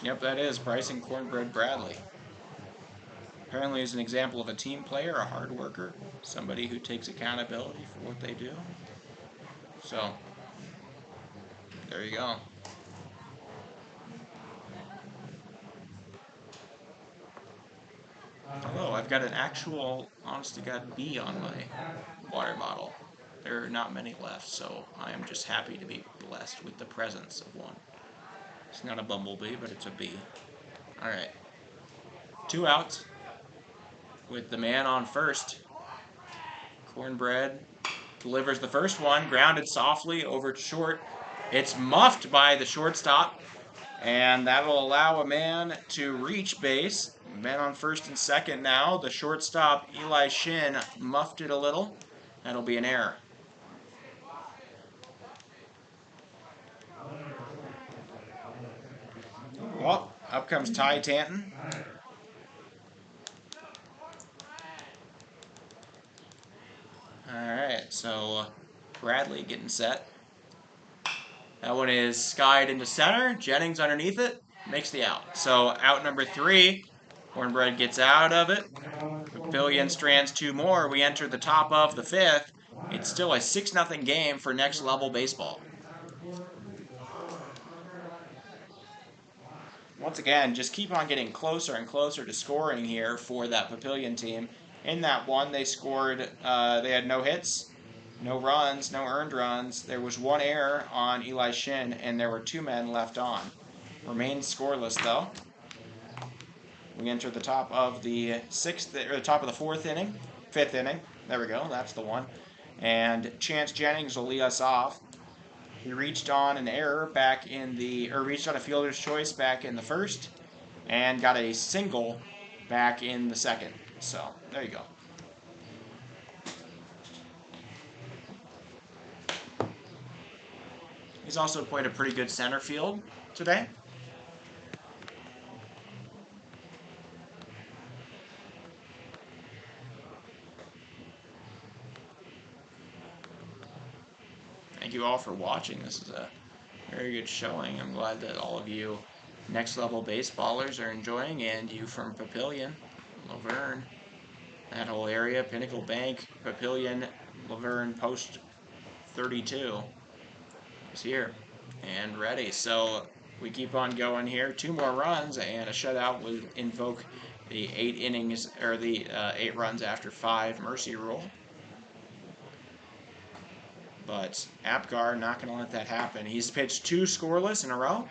Yep, that is Bryson Cornbread Bradley. Apparently is an example of a team player, a hard worker, somebody who takes accountability for what they do. So, there you go. Hello, I've got an actual, honest-to-God bee on my water bottle. There are not many left, so I am just happy to be blessed with the presence of one. It's not a bumblebee, but it's a bee. Alright. 2 outs with the man on first. Cornbread delivers the first one, grounded softly over short. It's muffed by the shortstop, and that will allow a man to reach base. Man on first and second now. The shortstop, Eli Shin, muffed it a little. That'll be an error. Well, up comes Ty Tanton. Alright, so Bradley getting set. That one is skied into center. Jennings underneath it. Makes the out. So out number 3. Cornbread gets out of it. Papillion strands 2 more. We enter the top of the 5th. It's still a 6-0 game for Next Level Baseball. Once again, just keep on getting closer and closer to scoring here for that Papillion team. In that one, they scored, they had no hits, no runs, no earned runs. There was 1 error on Eli Shin, and there were 2 men left on. Remains scoreless, though. We enter the top of the 6th, or the top of the 4th inning, 5th inning. There we go, that's the one. And Chance Jennings will lead us off. He reached on an error back in the, or reached on a fielder's choice back in the 1st, and got a single back in the 2nd. So, there you go. He's also played a pretty good center field today. Thank you all for watching. This is a very good showing. I'm glad that all of you Next Level Baseballers are enjoying, and you from Papillion, Laverne, that whole area, Pinnacle Bank, Papillion, Laverne, Post 32 is here and ready. So we keep on going here. 2 more runs, and a shutout will invoke the 8 innings, or the 8 runs after 5 mercy rule. But Apgar not going to let that happen. He's pitched 2 scoreless in a row.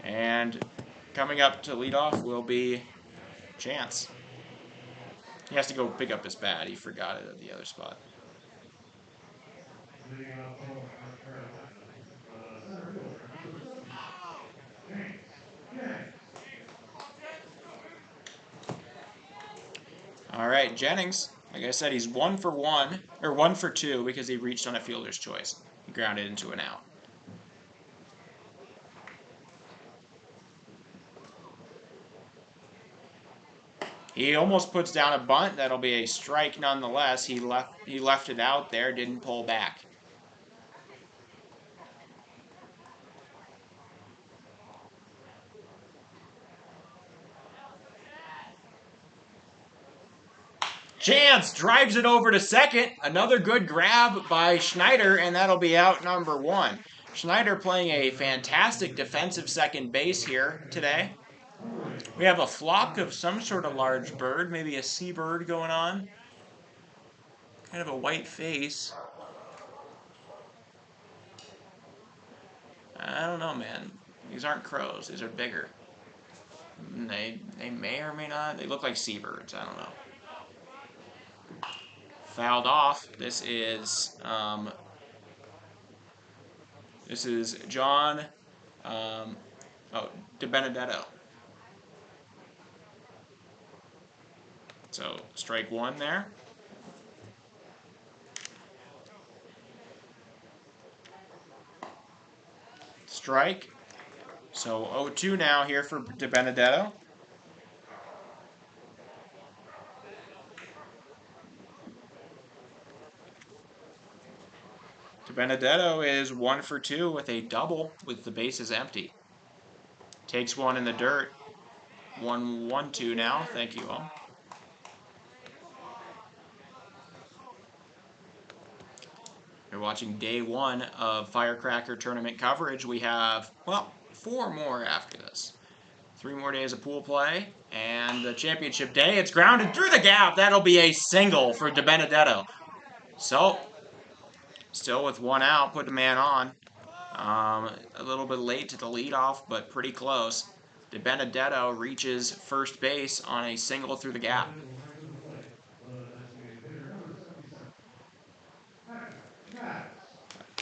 And coming up to lead off will be Chance. He has to go pick up his bat. He forgot it at the other spot. All right, Jennings. Like I said, he's 1 for 1, or 1 for 2 because he reached on a fielder's choice. He grounded into an out. He almost puts down a bunt. That'll be a strike nonetheless. He left it out there, didn't pull back. Chance drives it over to second. Another good grab by Schneider, and that'll be out number 1. Schneider playing a fantastic defensive second base here today. We have a flock of some sort of large bird, maybe a seabird going on. Kind of a white face. I don't know, man. These aren't crows. These are bigger. They may or may not. They look like seabirds. I don't know. Fouled off. This is John DiBenedetto. So strike 1 there. Strike. So 0-2 now here for DiBenedetto. DiBenedetto is 1 for 2 with a double with the bases empty. Takes one in the dirt. 1-1-2 now. Thank you all. You're watching day 1 of Firecracker tournament coverage. We have, well, 4 more after this. 3 more days of pool play, and the championship day, it's grounded through the gap. That'll be a single for DiBenedetto. So, still with 1 out, put the man on. A little bit late to the leadoff, but pretty close. DiBenedetto reaches first base on a single through the gap.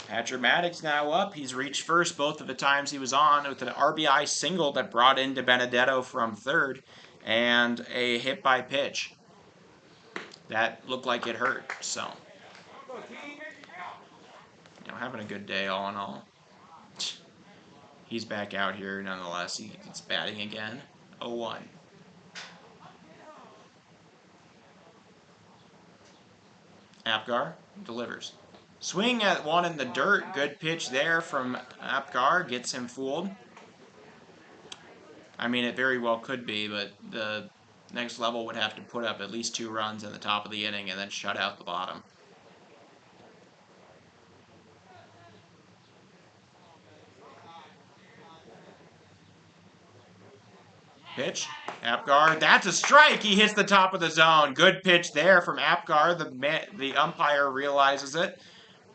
Patrick Maddox now up. He's reached first both of the times he was on with an RBI single that brought in DiBenedetto from third and a hit by pitch. That looked like it hurt, so. Having a good day all in all. He's back out here nonetheless. He's batting again. 0-1. Apgar delivers. Swing at 1 in the dirt. Good pitch there from Apgar. Gets him fooled. I mean, it very well could be, but the next level would have to put up at least 2 runs in the top of the inning and then shut out the bottom. Pitch. Apgar. That's a strike. He hits the top of the zone. Good pitch there from Apgar. The umpire realizes it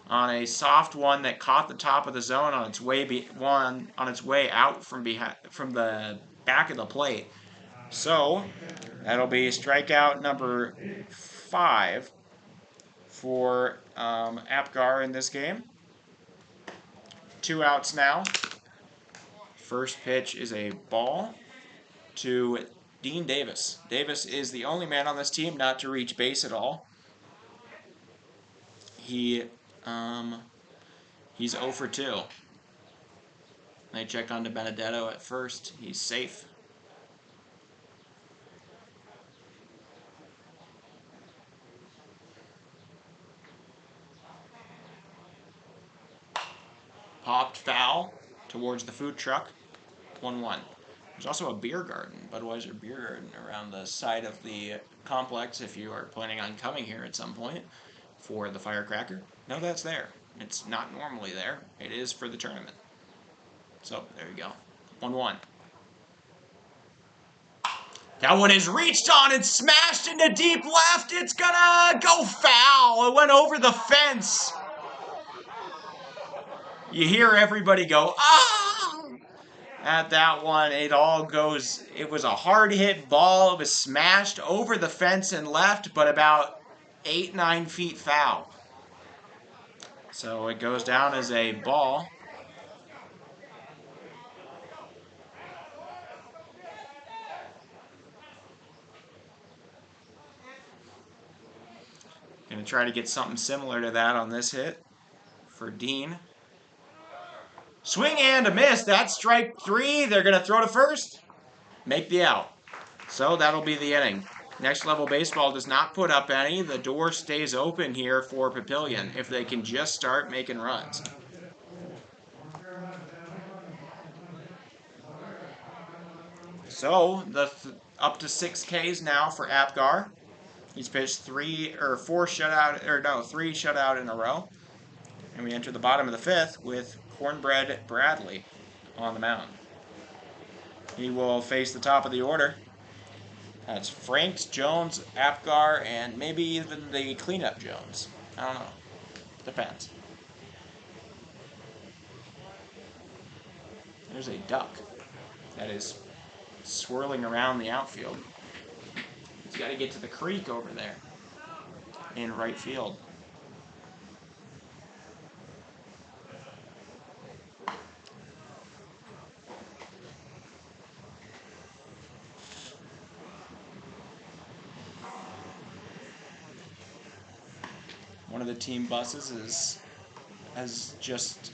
on a soft one that caught the top of the zone on its way out from the back of the plate. So that'll be strikeout number 5 for Apgar in this game. 2 outs now. First pitch is a ball to Dean Davis. Davis is the only man on this team not to reach base at all. He's 0 for 2. They check on DiBenedetto at first. He's safe. Popped foul towards the food truck. 1-1. There's also a beer garden, Budweiser beer garden, around the side of the complex if you are planning on coming here at some point for the Firecracker. No, that's there. It's not normally there. It is for the tournament. So, there you go. 1-1. That one is reached on and smashed into deep left. It's gonna go foul. It went over the fence. You hear everybody go, ah! At that one, it was a hard hit ball. It was smashed over the fence and left, but about 8-9 feet foul. So it goes down as a ball. Going to try to get something similar to that on this hit for Dean. Swing and a miss. That's strike 3. They're going to throw to first. Make the out. So that'll be the inning. Next Level Baseball does not put up any. The door stays open here for Papillion if they can just start making runs. So up to 6 Ks now for Apgar. He's pitched 3 shutout in a row. And we enter the bottom of the 5th with Cornbread Bradley on the mound. He will face the top of the order. That's Franks, Jones, Apgar, and maybe even the cleanup Jones. I don't know. Depends. There's a duck that is swirling around the outfield. He's got to get to the creek over there in right field. One of the team buses has just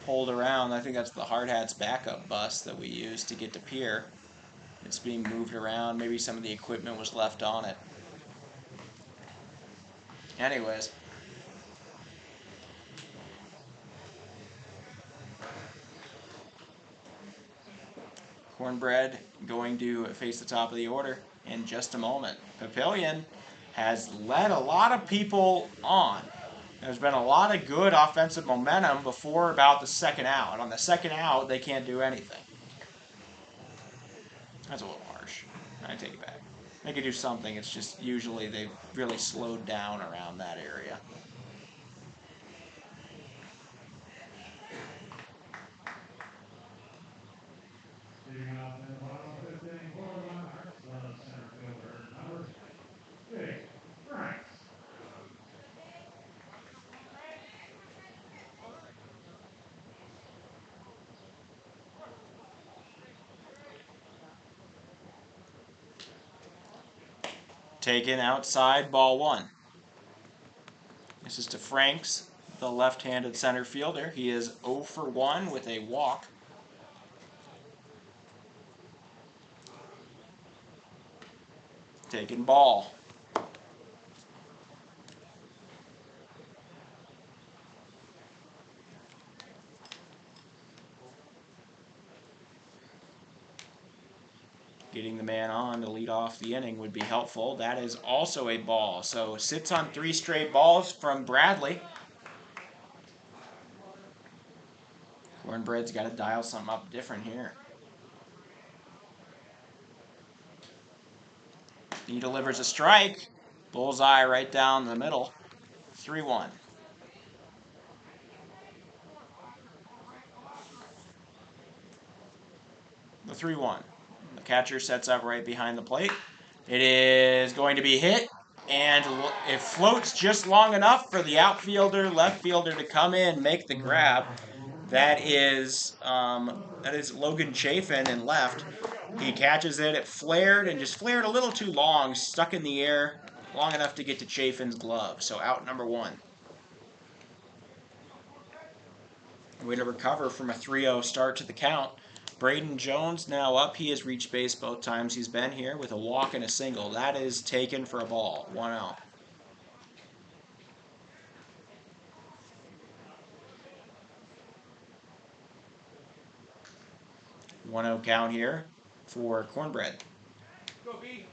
pulled around. I think that's the Hard Hats backup bus that we use to get to Pier. It's being moved around. Maybe some of the equipment was left on it. Anyways. Cornbread going to face the top of the order in just a moment. Papillion has led a lot of people on. There's been a lot of good offensive momentum before about the second out. On the second out, they can't do anything. That's a little harsh. I take it back. They can do something. It's just usually they've really slowed down around that area. Taken outside, ball 1. This is to Franks, the left-handed center fielder. He is 0 for 1 with a walk. Taken ball. Getting the man on to lead off the inning would be helpful. That is also a ball. So sits on 3 straight balls from Bradley. Cornbread's got to dial something up different here. He delivers a strike. Bullseye right down the middle. 3-1. The 3-1. The catcher sets up right behind the plate. It is going to be hit, and it floats just long enough for the outfielder, left fielder to come in, make the grab. That is Logan Chafin in left. He catches it. It flared and just flared a little too long, stuck in the air long enough to get to Chafin's glove. So out number 1. Way to recover from a 3-0 start to the count. Braden Jones now up. He has reached base both times he's been here with a walk and a single. That is taken for a ball. 1-0. 1-0 count here for Cornbread. Go, B.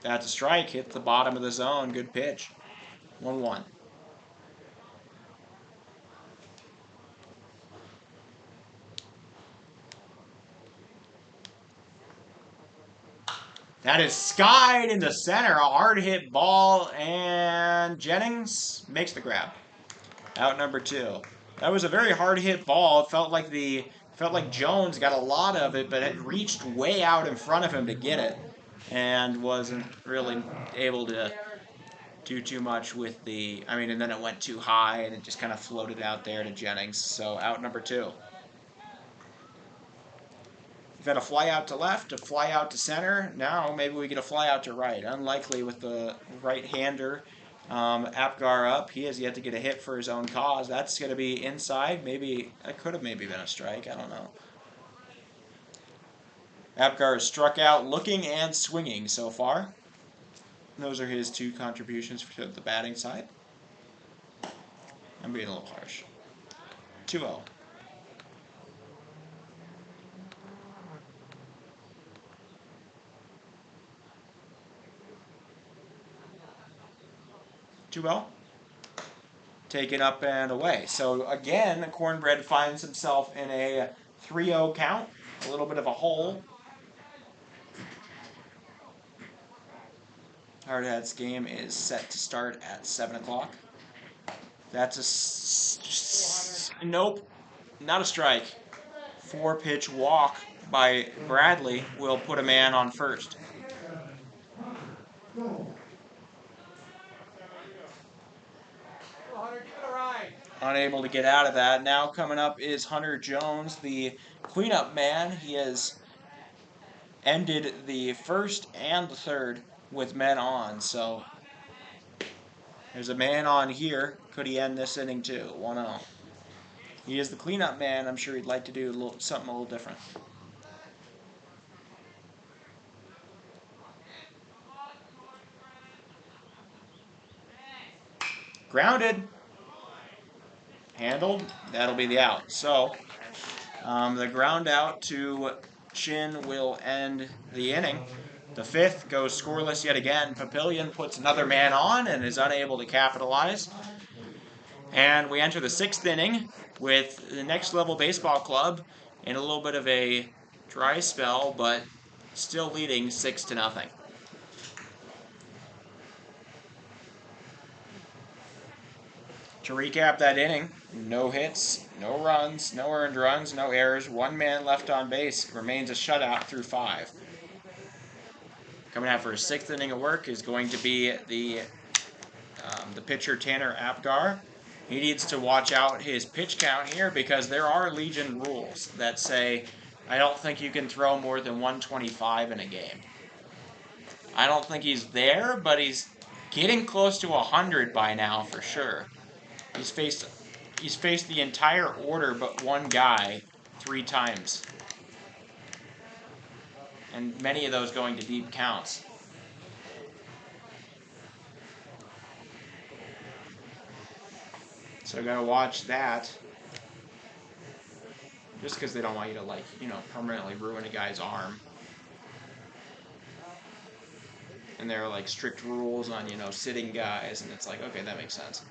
That's a strike. Hit the bottom of the zone. Good pitch. 1-1. That is skied into center. A hard hit ball, and Jennings makes the grab. Out number 2. That was a very hard hit ball. It felt like Jones got a lot of it, but it reached way out in front of him to get it. and wasn't really able to do too much with the. I mean, and then it went too high, and it just kind of floated out there to Jennings. So out number 2. We've had a fly out to left, a fly out to center. Now maybe we get a fly out to right. Unlikely with the right-hander. Apgar up. He has yet to get a hit for his own cause. That's going to be inside. Maybe that could have maybe been a strike. I don't know. Apgar has struck out looking and swinging so far. Those are his 2 contributions to the batting side. I'm being a little harsh. 2-0. 2-0. Taken up and away. So again, Cornbread finds himself in a 3-0 count. A little bit of a hole. Hardhat's game is set to start at 7 o'clock. That's a... Nope. Not a strike. 4-pitch walk by Bradley will put a man on first. Unable to get out of that. Now coming up is Hunter Jones, the cleanup man. He has ended the first and the third with men on. So there's a man on here. Could he end this inning too? 1-0. He is the cleanup man. I'm sure he'd like to do something a little different. Grounded. Handled. That'll be the out. So the ground out to Chin will end the inning. The 5th goes scoreless yet again. Papillion puts another man on and is unable to capitalize. And we enter the 6th inning with the Next Level Baseball Club in a little bit of a dry spell, but still leading 6-0. To recap that inning, no hits, no runs, no earned runs, no errors, 1 man left on base. Remains a shutout through 5. Coming out for his 6th inning of work is going to be the pitcher Tanner Apgar. He needs to watch out his pitch count here because there are Legion rules that say I don't think you can throw more than 125 in a game. I don't think he's there, but he's getting close to 100 by now for sure. He's faced the entire order but 1 guy 3 times. And many of those going to deep counts. So gotta watch that. Just because they don't want you to permanently ruin a guy's arm. And there are strict rules on, sitting guys, and it's okay, that makes sense.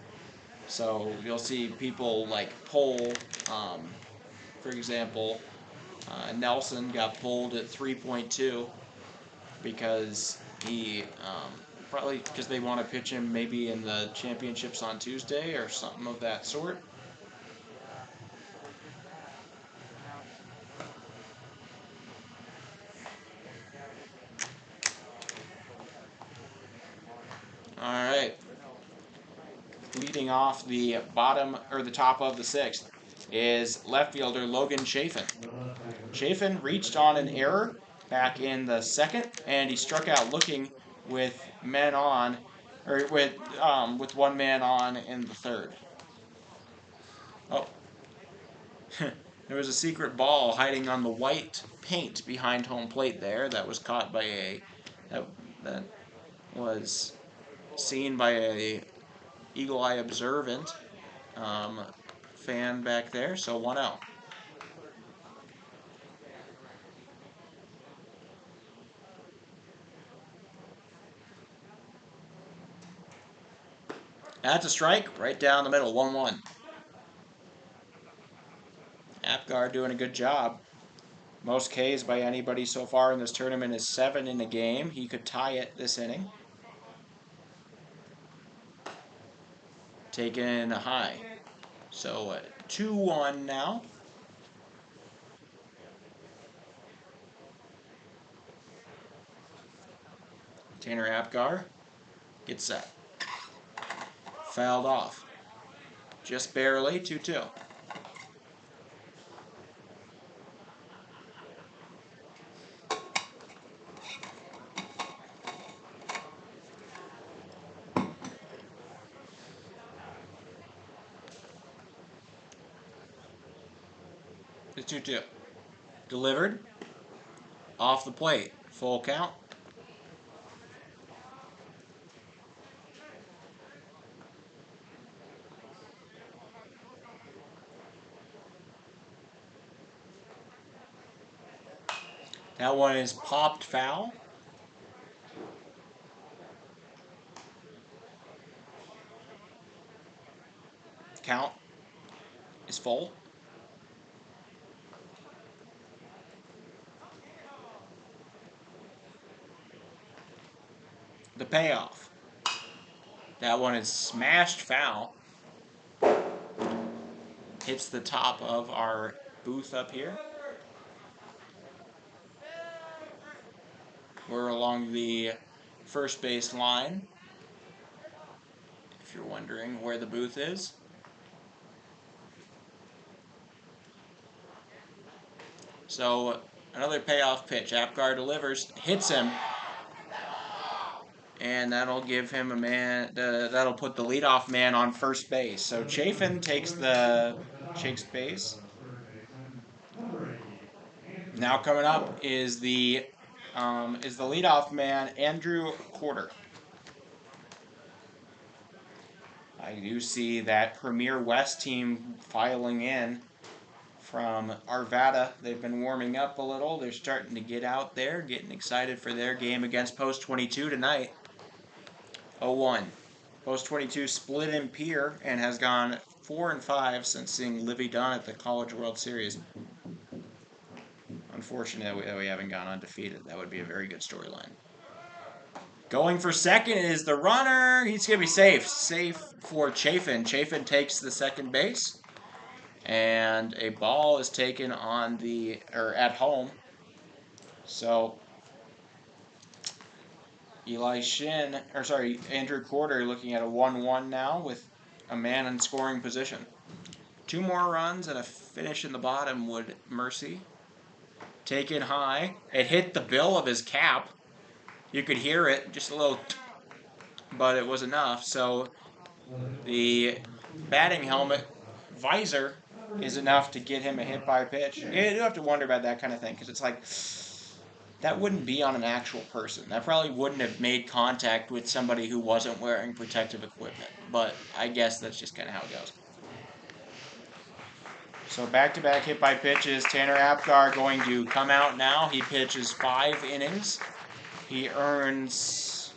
So you'll see people pull, for example, Nelson got pulled at 3.2 because he, probably because they want to pitch him maybe in the championships on Tuesday or something of that sort. All right. Leading off the top of the 6th is left fielder Logan Chafin. Chafin reached on an error back in the 2nd, and he struck out looking with men on, or with 1 man on in the 3rd. Oh, there was a secret ball hiding on the white paint behind home plate there that was caught by that was seen by a Eagle Eye observant fan back there, so 1-0. That's a strike, right down the middle, 1-1. Apgar doing a good job. Most Ks by anybody so far in this tournament is 7 in a game. He could tie it this inning. Taken high. So 2-1 now. Tanner Apgar gets set. Fouled off. Just barely, 2-2. It's 2-2. Delivered. Off the plate. Full count. That one is popped foul. Count is full. The payoff. That one is smashed foul. Hits the top of our booth up here. We're along the first base line, if you're wondering where the booth is. So another payoff pitch. Apgar delivers, hits him, and that'll give him a man. That'll put the leadoff man on first base. So Chafin takes base. Now coming up is the leadoff man, Andrew Quarter. I do see that Premier West team filing in from Arvada. They've been warming up a little. They're starting to get out there, getting excited for their game against Post 22 tonight. 0-1. Post 22 split in Pier and has gone 4-5 since seeing Livy Dunn at the College World Series. Unfortunately, we haven't gone undefeated. That would be a very good storyline. Going for second is the runner. He's going to be safe. Safe for Chafin. Chafin takes the second base. And a ball is taken at home. So Andrew Quarter looking at a 1-1 now with a man in scoring position. 2 more runs and a finish in the bottom would mercy. Taken high. It hit the bill of his cap. You could hear it, just a little, but it was enough. So the batting helmet visor is enough to get him a hit by pitch. You do have to wonder about that kind of thing, because it's like, that wouldn't be on an actual person. That probably wouldn't have made contact with somebody who wasn't wearing protective equipment. But I guess that's just kind of how it goes. So back-to-back hit by pitches. Tanner Apgar going to come out now. He pitches 5 innings. He earns...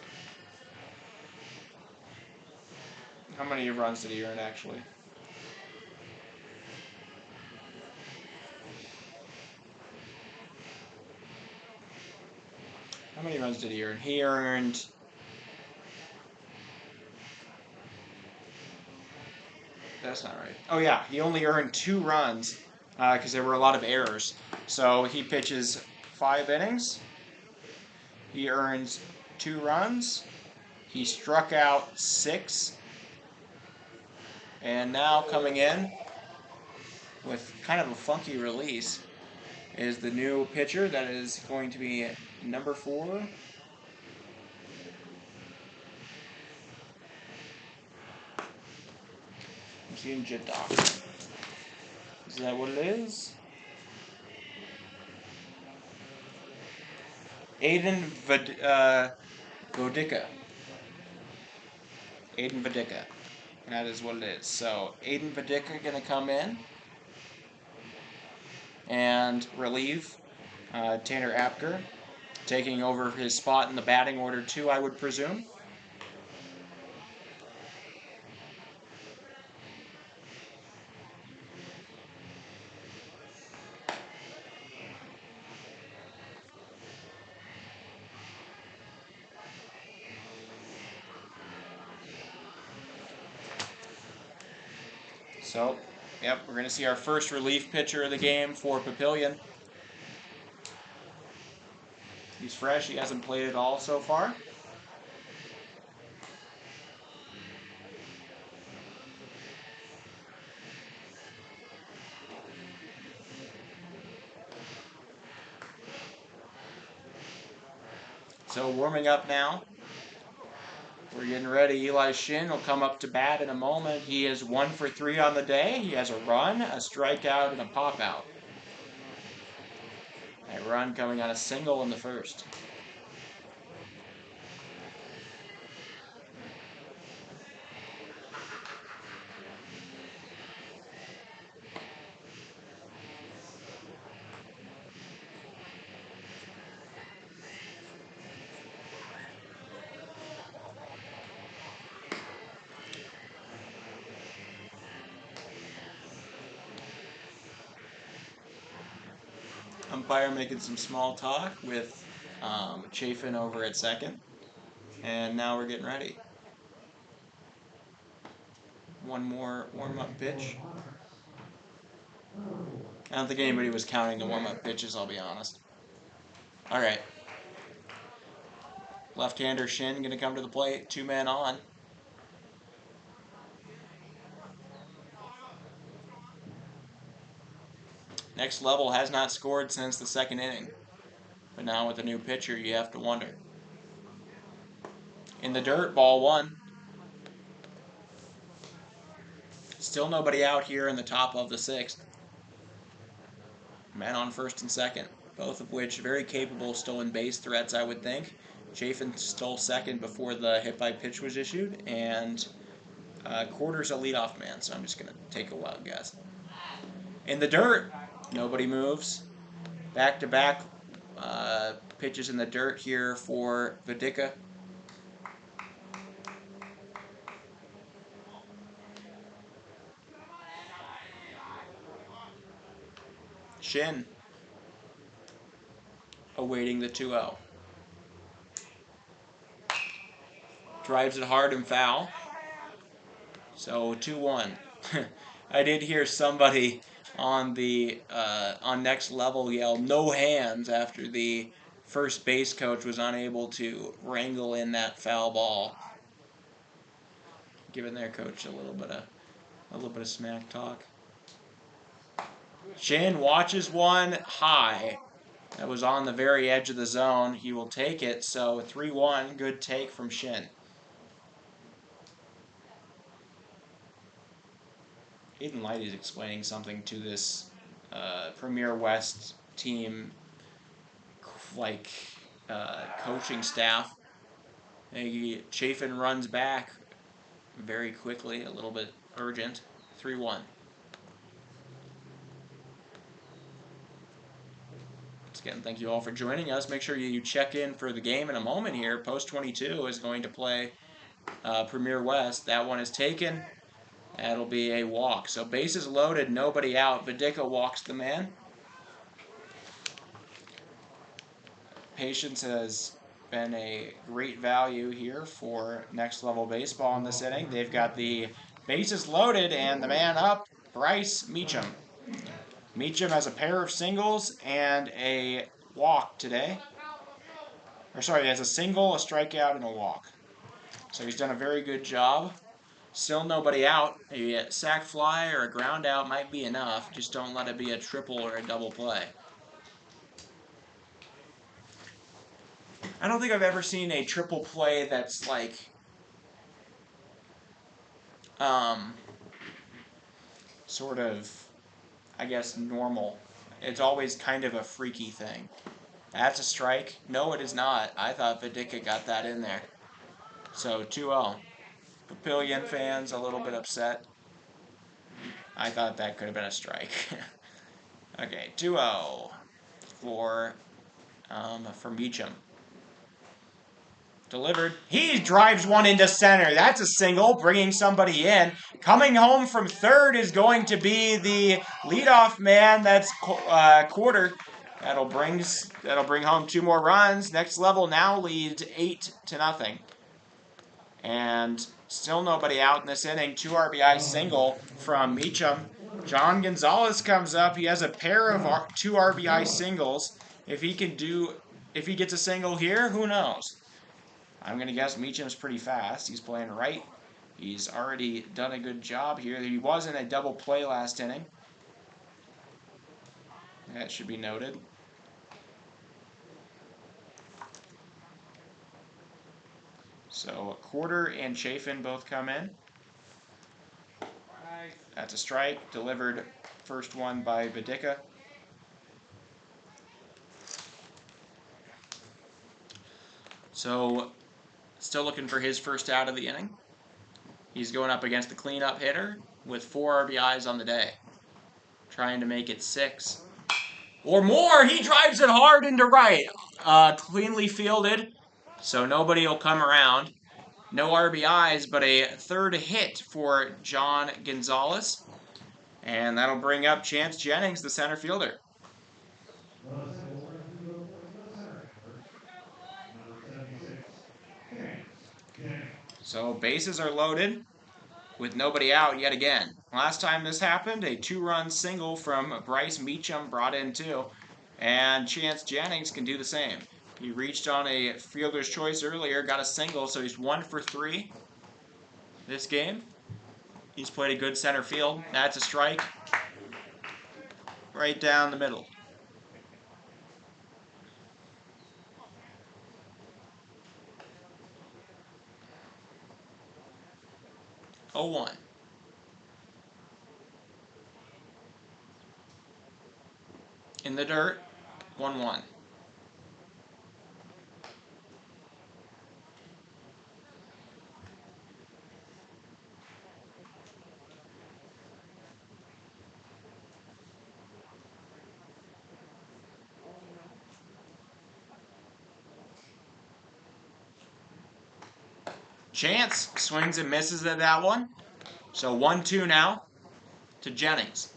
How many runs did he earn, actually? How many runs did he earn? He earned... That's not right. Oh, yeah. He only earned 2 runs because there were a lot of errors. So he pitches 5 innings. He earns 2 runs. He struck out 6. And now coming in with kind of a funky release is the new pitcher that is going to be number 4. I'm seeing Jadok. Is that what it is? Aiden Vodica. Aiden Vodica. That is what it is. So Aiden Vodica going to come in and relieve Tanner Apgar, taking over his spot in the batting order too, I would presume. So, yep, we're going to see our first relief pitcher of the game for Papillion. He's fresh. He hasn't played at all so far. So warming up now. We're getting ready. Eli Shin will come up to bat in a moment. He is 1 for 3 on the day. He has a run, a strikeout, and a pop out. A run coming on a single in the first. Umpire making some small talk with Chafin over at second. And now we're getting ready. One more warm-up pitch. I don't think anybody was counting the warm-up pitches, I'll be honest. All right. Left-hander Shin going to come to the plate. 2 men on. Next Level has not scored since the second inning. But now with a new pitcher, you have to wonder. In the dirt, ball 1. Still nobody out here in the top of the 6th. Man on first and second, both of which very capable stolen base threats, I would think. Chafin stole second before the hit by pitch was issued, and Quarter's a leadoff man, so I'm just going to take a wild guess. In the dirt, nobody moves. Back-to-back pitches in the dirt here for Vidicka. Shin awaiting the 2-0. Drives it hard and foul. So 2-1. I did hear somebody on the on Next Level yell "no hands" after the first base coach was unable to wrangle in that foul ball, giving their coach a little bit of smack talk. Shin watches one high. That was on the very edge of the zone. He will take it. So 3-1. Good take from Shin. Aiden Light is explaining something to this Premier West team, coaching staff. Chafin runs back very quickly, a little bit urgent. 3-1. Once again, thank you all for joining us. Make sure you check in for the game in a moment here. Post 22 is going to play Premier West. That one is taken. That'll be a walk. So bases loaded, nobody out. Vidicka walks the man. Patience has been a great value here for Next Level Baseball in this inning. They've got the bases loaded and the man up, Bryce Meacham. Meacham has a pair of singles and a walk today. He has a single, a strikeout, and a walk. So he's done a very good job. Still nobody out. A sac fly or a ground out might be enough. Just don't let it be a triple or a double play. I don't think I've ever seen a triple play that's sort of, I guess, normal. It's always kind of a freaky thing. That's a strike. No, it is not. I thought Vidicka got that in there. So 2-0. Papillion fans a little bit upset. I thought that could have been a strike. Okay, 2-0 for Meacham. Delivered. He drives one into center. That's a single, bringing somebody in. Coming home from third is going to be the leadoff man. That's Quarter. That'll bring home 2 more runs. Next Level now leads 8-0. And still nobody out in this inning. 2 RBI single from Meacham. John Gonzalez comes up. He has a pair of 2 RBI singles. If he gets a single here, who knows? I'm going to guess Meacham's pretty fast. He's playing right. He's already done a good job here. He was in a double play last inning. That should be noted. So Quarter and Chafin both come in. That's a strike. Delivered first one by Bedica. So still looking for his first out of the inning. He's going up against the cleanup hitter with 4 RBIs on the day. Trying to make it 6 or more. He drives it hard into right. Cleanly fielded, so nobody will come around. No RBIs, but a third hit for John Gonzalez. And that'll bring up Chance Jennings, the center fielder. So bases are loaded with nobody out yet again. Last time this happened, a 2-run single from Bryce Meacham brought in 2. And Chance Jennings can do the same. He reached on a fielder's choice earlier, got a single, so he's 1 for 3 this game. He's played a good center field. That's a strike right down the middle. Oh, 1. In the dirt, 1-1. Chance swings and misses at that one. So 1-2 now to Jennings.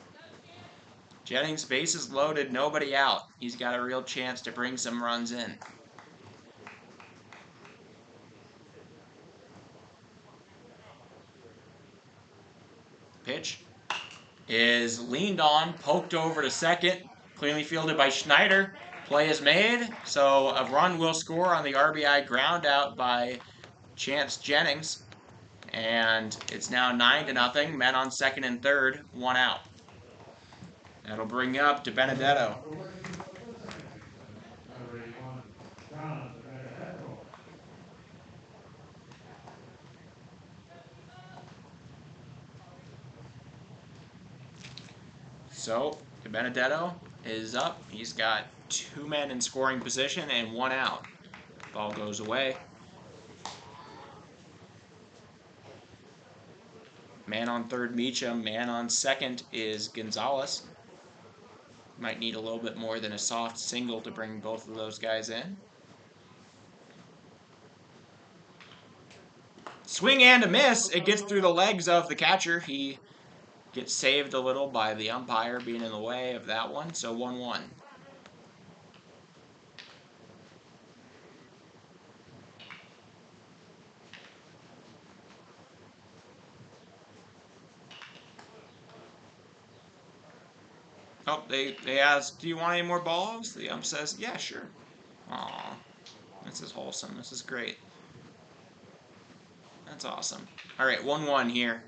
Jennings, bases loaded, nobody out. He's got a real chance to bring some runs in. Pitch is leaned on, poked over to second, cleanly fielded by Schneider. Play is made, so a run will score on the RBI ground out by Chance Jennings. And it's now 9-0. Men on second and third, 1 out. That'll bring up DiBenedetto. So DiBenedetto is up. He's got 2 men in scoring position and 1 out. Ball goes away. Man on third, Meacham. Man on second is Gonzalez. Might need a little bit more than a soft single to bring both of those guys in. Swing and a miss. It gets through the legs of the catcher. He gets saved a little by the umpire being in the way of that one. So 1-1. Oh, they asked, do you want any more balls? The ump says, yeah, sure. Aw, this is wholesome. This is great. That's awesome. All right, 1-1 here.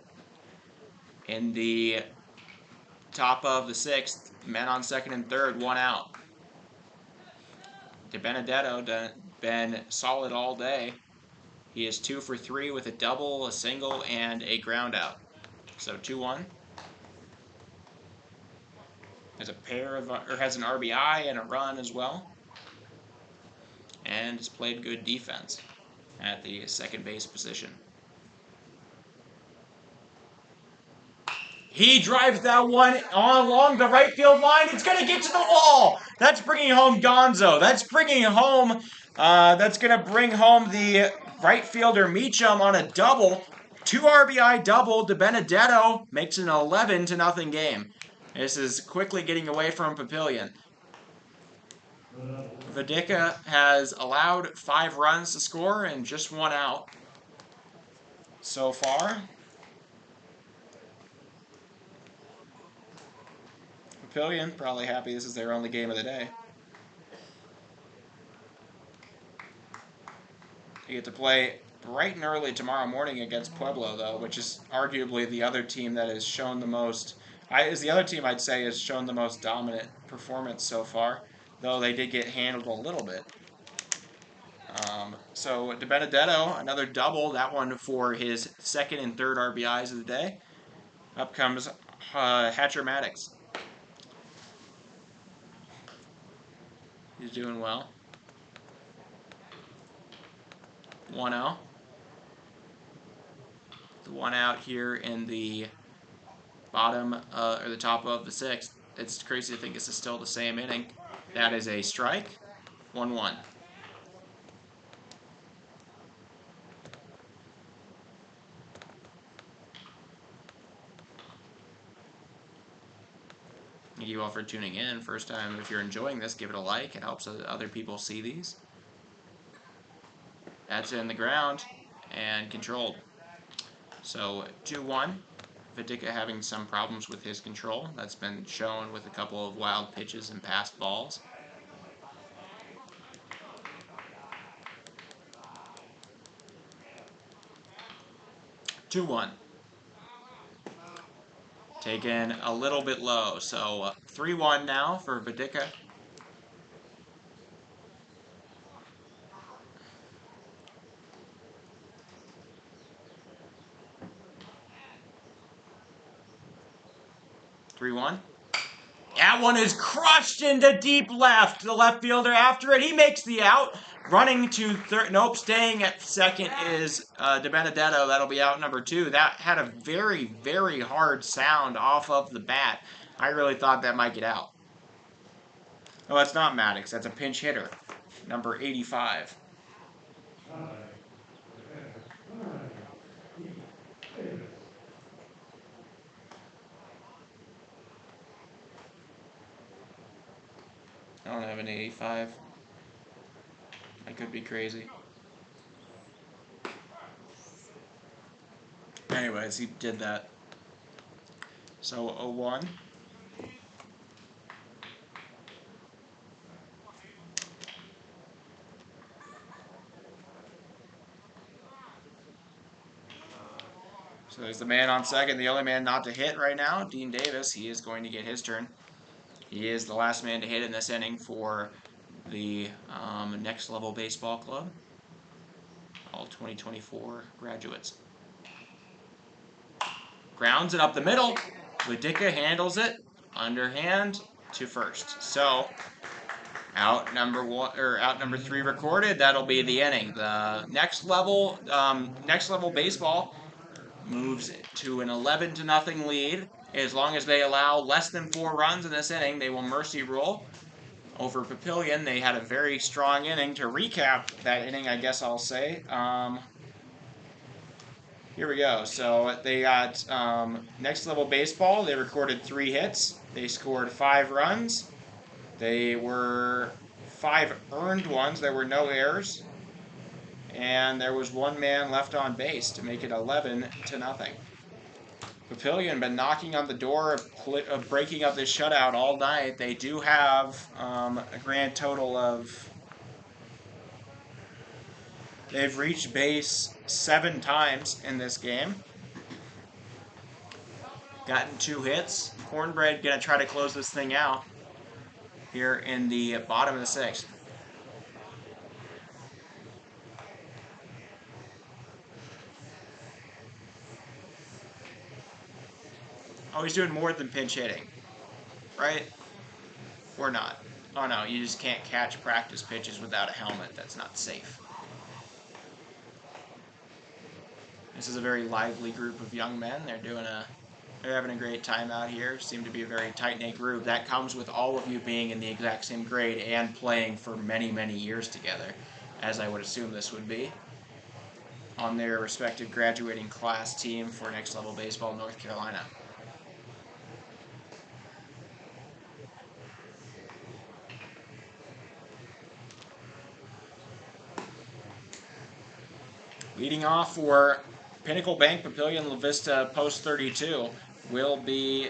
In the top of the 6th, men on second and third, 1 out. DiBenedetto been solid all day. He is 2 for 3 with a double, a single, and a ground out. So 2-1. Has a pair of, or has an RBI and a run as well. And has played good defense at the second base position. He drives that one along the right field line. It's going to get to the wall. That's bringing home Gonzo. That's bringing home, that's going to bring home the right fielder Meacham on a double. 2 RBI double. DiBenedetto makes an 11-0 game. This is quickly getting away from Papillion. Bedica has allowed 5 runs to score and just 1 out so far. Papillion probably happy this is their only game of the day. You get to play bright and early tomorrow morning against Pueblo, though, which is arguably the other team that has shown the most. Is the other team I'd say has shown the most dominant performance so far, though they did get handled a little bit. So DiBenedetto, another double, that one for his second and third RBIs of the day. Up comes Hatcher Maddox. He's doing well. 1-0. The 1 out here in the bottom or the top of the sixth. It's crazy to think this is still the same inning. That is a strike. 1-1. Thank you all for tuning in. First time, if you're enjoying this, give it a like. It helps other people see these. That's in the ground and controlled. So 2-1. Vidicka having some problems with his control. That's been shown with a couple of wild pitches and passed balls. Two-one. Taken a little bit low. So 3-1 now for Vidicka. That one is crushed into deep left. The left fielder after it. He makes the out. Running to third. Nope, staying at second is DiBenedetto. That'll be out number 2. That had a very, very hard sound off of the bat. I really thought that might get out. Oh, that's not Maddox. That's a pinch hitter. Number 85. I don't have an 85. I could be crazy. Anyways, he did that. So 0-1. So there's the man on second, the only man not to hit right now, Dean Davis. He is going to get his turn. He is the last man to hit in this inning for the Next Level Baseball Club. All 2024 graduates. Grounds it up the middle. Vidicka handles it underhand to first. So out number 3 recorded. That'll be the inning. The Next Level Baseball moves to an 11-0 lead. As long as they allow less than 4 runs in this inning, they will mercy rule over Papillion. They had a very strong inning. To recap that inning, I guess I'll say. Here we go. So they got Next Level Baseball. They recorded 3 hits. They scored 5 runs. They were 5 earned ones. There were no errors. And there was 1 man left on base to make it 11-0. Papillion been knocking on the door of breaking up this shutout all night. They do have a grand total of... They've reached base 7 times in this game. Gotten 2 hits. Cornbread going to try to close this thing out here in the bottom of the 6th. Oh, he's doing more than pinch hitting, right? Or not. Oh no, you just can't catch practice pitches without a helmet. That's not safe. This is a very lively group of young men. They're having a great time out here. Seem to be a very tight-knit group. That comes with all of you being in the exact same grade and playing for many, many years together, as I would assume this would be, on their respective graduating class team for Next Level Baseball North Carolina. Leading off for Pinnacle Bank Papillion-La Vista Post 32 will be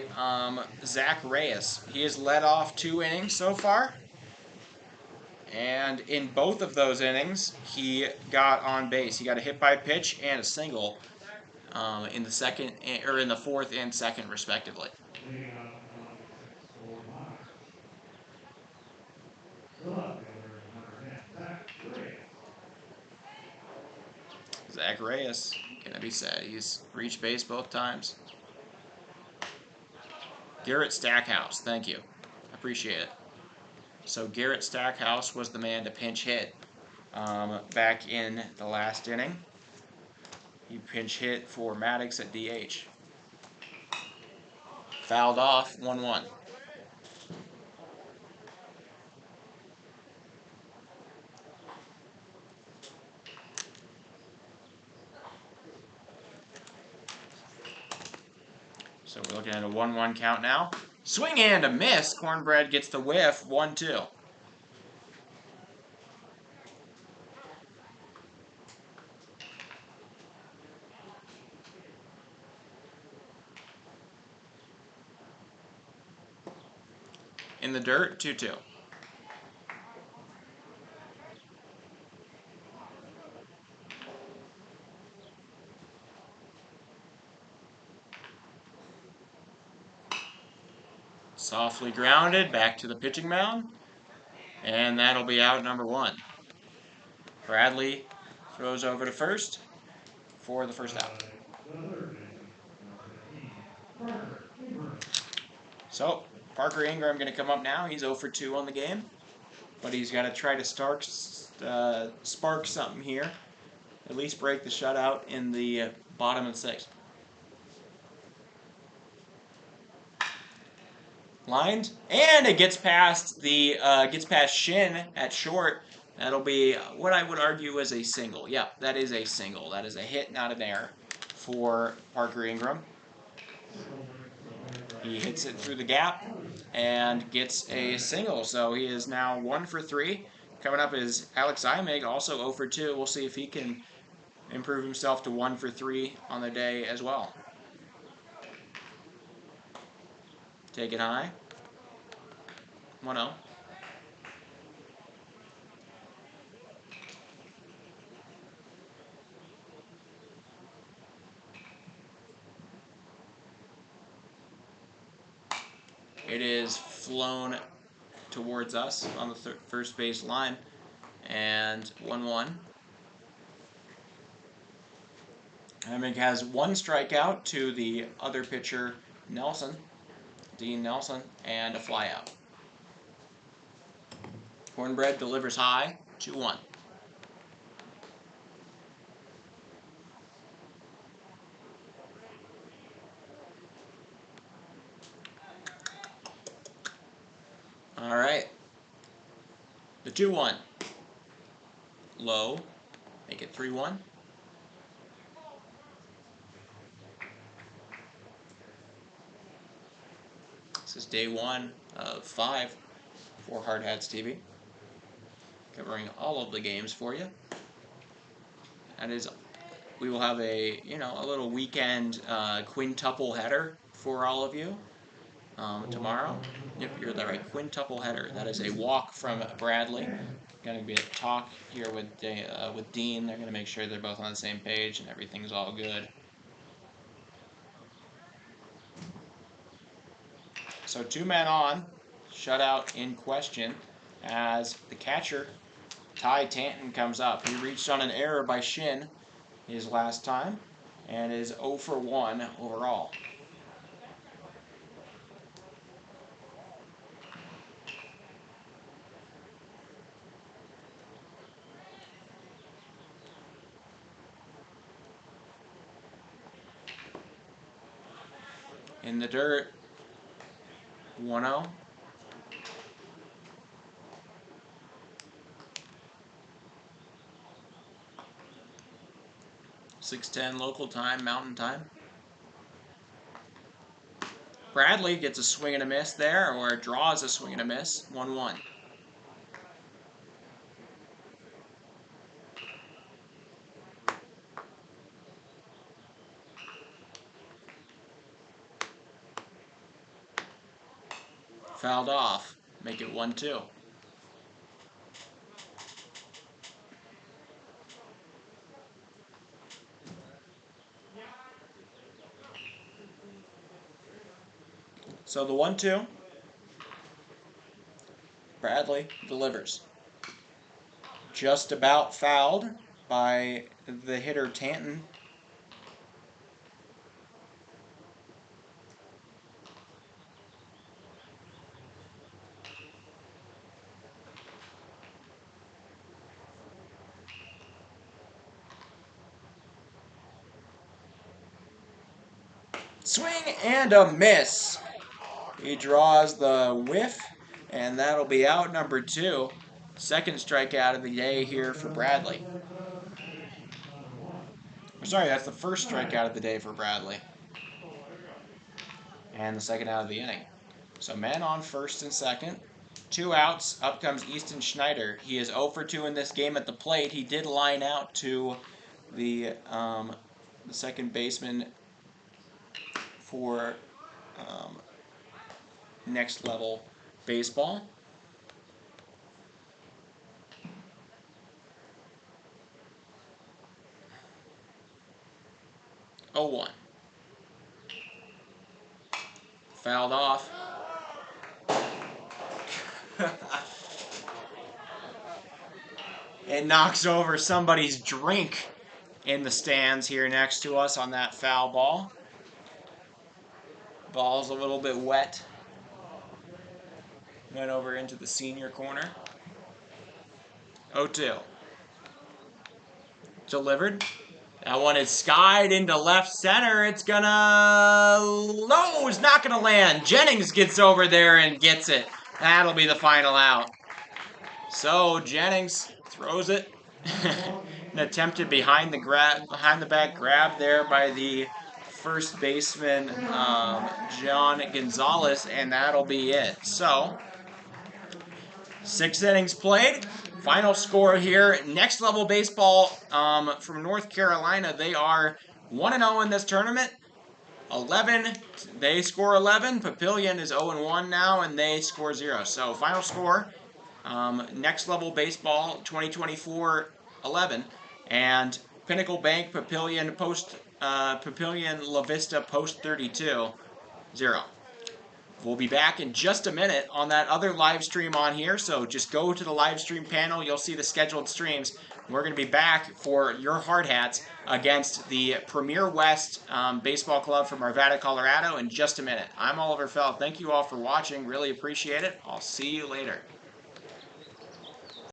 Zach Reyes. He has led off 2 innings so far. And in both of those innings, he got on base. He got a hit by pitch and a single in the 4th and 2nd, respectively. Zach Reyes, can it be said? He's reached base both times. Garrett Stackhouse, thank you. Appreciate it. So Garrett Stackhouse was the man to pinch hit back in the last inning. He pinch hit for Maddox at DH. Fouled off, 1-1. So we're looking at a 1-1 count now. Swing and a miss. Cornbread gets the whiff, 1-2. In the dirt, 2-2. Softly grounded, back to the pitching mound. And that'll be out number 1. Bradley throws over to first for the first out. So, Parker Ingram going to come up now. He's 0 for 2 on the game. But he's got to try to spark something here. At least break the shutout in the bottom of the 6th. Lined, and it gets past Shin at short. That'll be what I would argue is a single. Yeah, that is a single. That is a hit, not an error for Parker Ingram. He hits it through the gap and gets a single. So he is now 1 for 3. Coming up is Alex Imig, also 0 for 2. We'll see if he can improve himself to 1 for 3 on the day as well. Take it high. 1-0. It is flown towards us on the first base line, and 1-1. Imig has 1 strikeout to the other pitcher, Dean Nelson, and a flyout. Cornbread delivers high, 2-1. All right. The 2-1. Low. Make it 3-1. This is day 1 of 5 for Hard Hats TV. Covering all of the games for you. That is, we will have a little weekend quintuple header for all of you tomorrow. Yep, you're the right quintuple header. That is a walk from Bradley. Going to be a talk here with Dean. They're going to make sure they're both on the same page and everything's all good. So 2 men on, shutout in question as the catcher, Ty Tanton, comes up. He reached on an error by Shin his last time and is 0 for 1 overall. In the dirt, 1-0. .6:10 local time, Mountain Time. Bradley gets a swing and a miss there, or draws a swing and a miss, 1-1. Fouled off, make it 1-2. So the 1-2, Bradley delivers. Just about fouled by the hitter Tanton. Swing and a miss. He draws the whiff, and that'll be out number 2. Second strikeout of the day here for Bradley. Sorry, that's the first strikeout of the day for Bradley. And the second out of the inning. So men on first and second. 2 outs. Up comes Easton Schneider. He is 0 for 2 in this game at the plate. He did line out to the second baseman for next level baseball. 0-1. Fouled off. It knocks over somebody's drink in the stands here next to us on that foul ball. Ball's a little bit wet. Went over into the senior corner. 0-2. Delivered. That one is skied into left center. It's gonna... No, it's not gonna land. Jennings gets over there and gets it. That'll be the final out. So Jennings throws it. An attempted behind the back grab there by the first baseman John Gonzalez, and that'll be it. So 6 innings played. Final score here. Next Level Baseball from North Carolina. They are 1-0 in this tournament. 11. They score 11. Papillion is 0-1 now, and they score 0. So final score. Next Level Baseball 2024-11, and Pinnacle Bank Papillion-La Vista post 32-0. We'll be back in just a minute on that other live stream on here, so just go to the live stream panel. You'll see the scheduled streams. We're going to be back for your hard hats against the Premier West Baseball Club from Arvada, Colorado in just a minute. I'm Oliver Feld. Thank you all for watching. Really appreciate it. I'll see you later.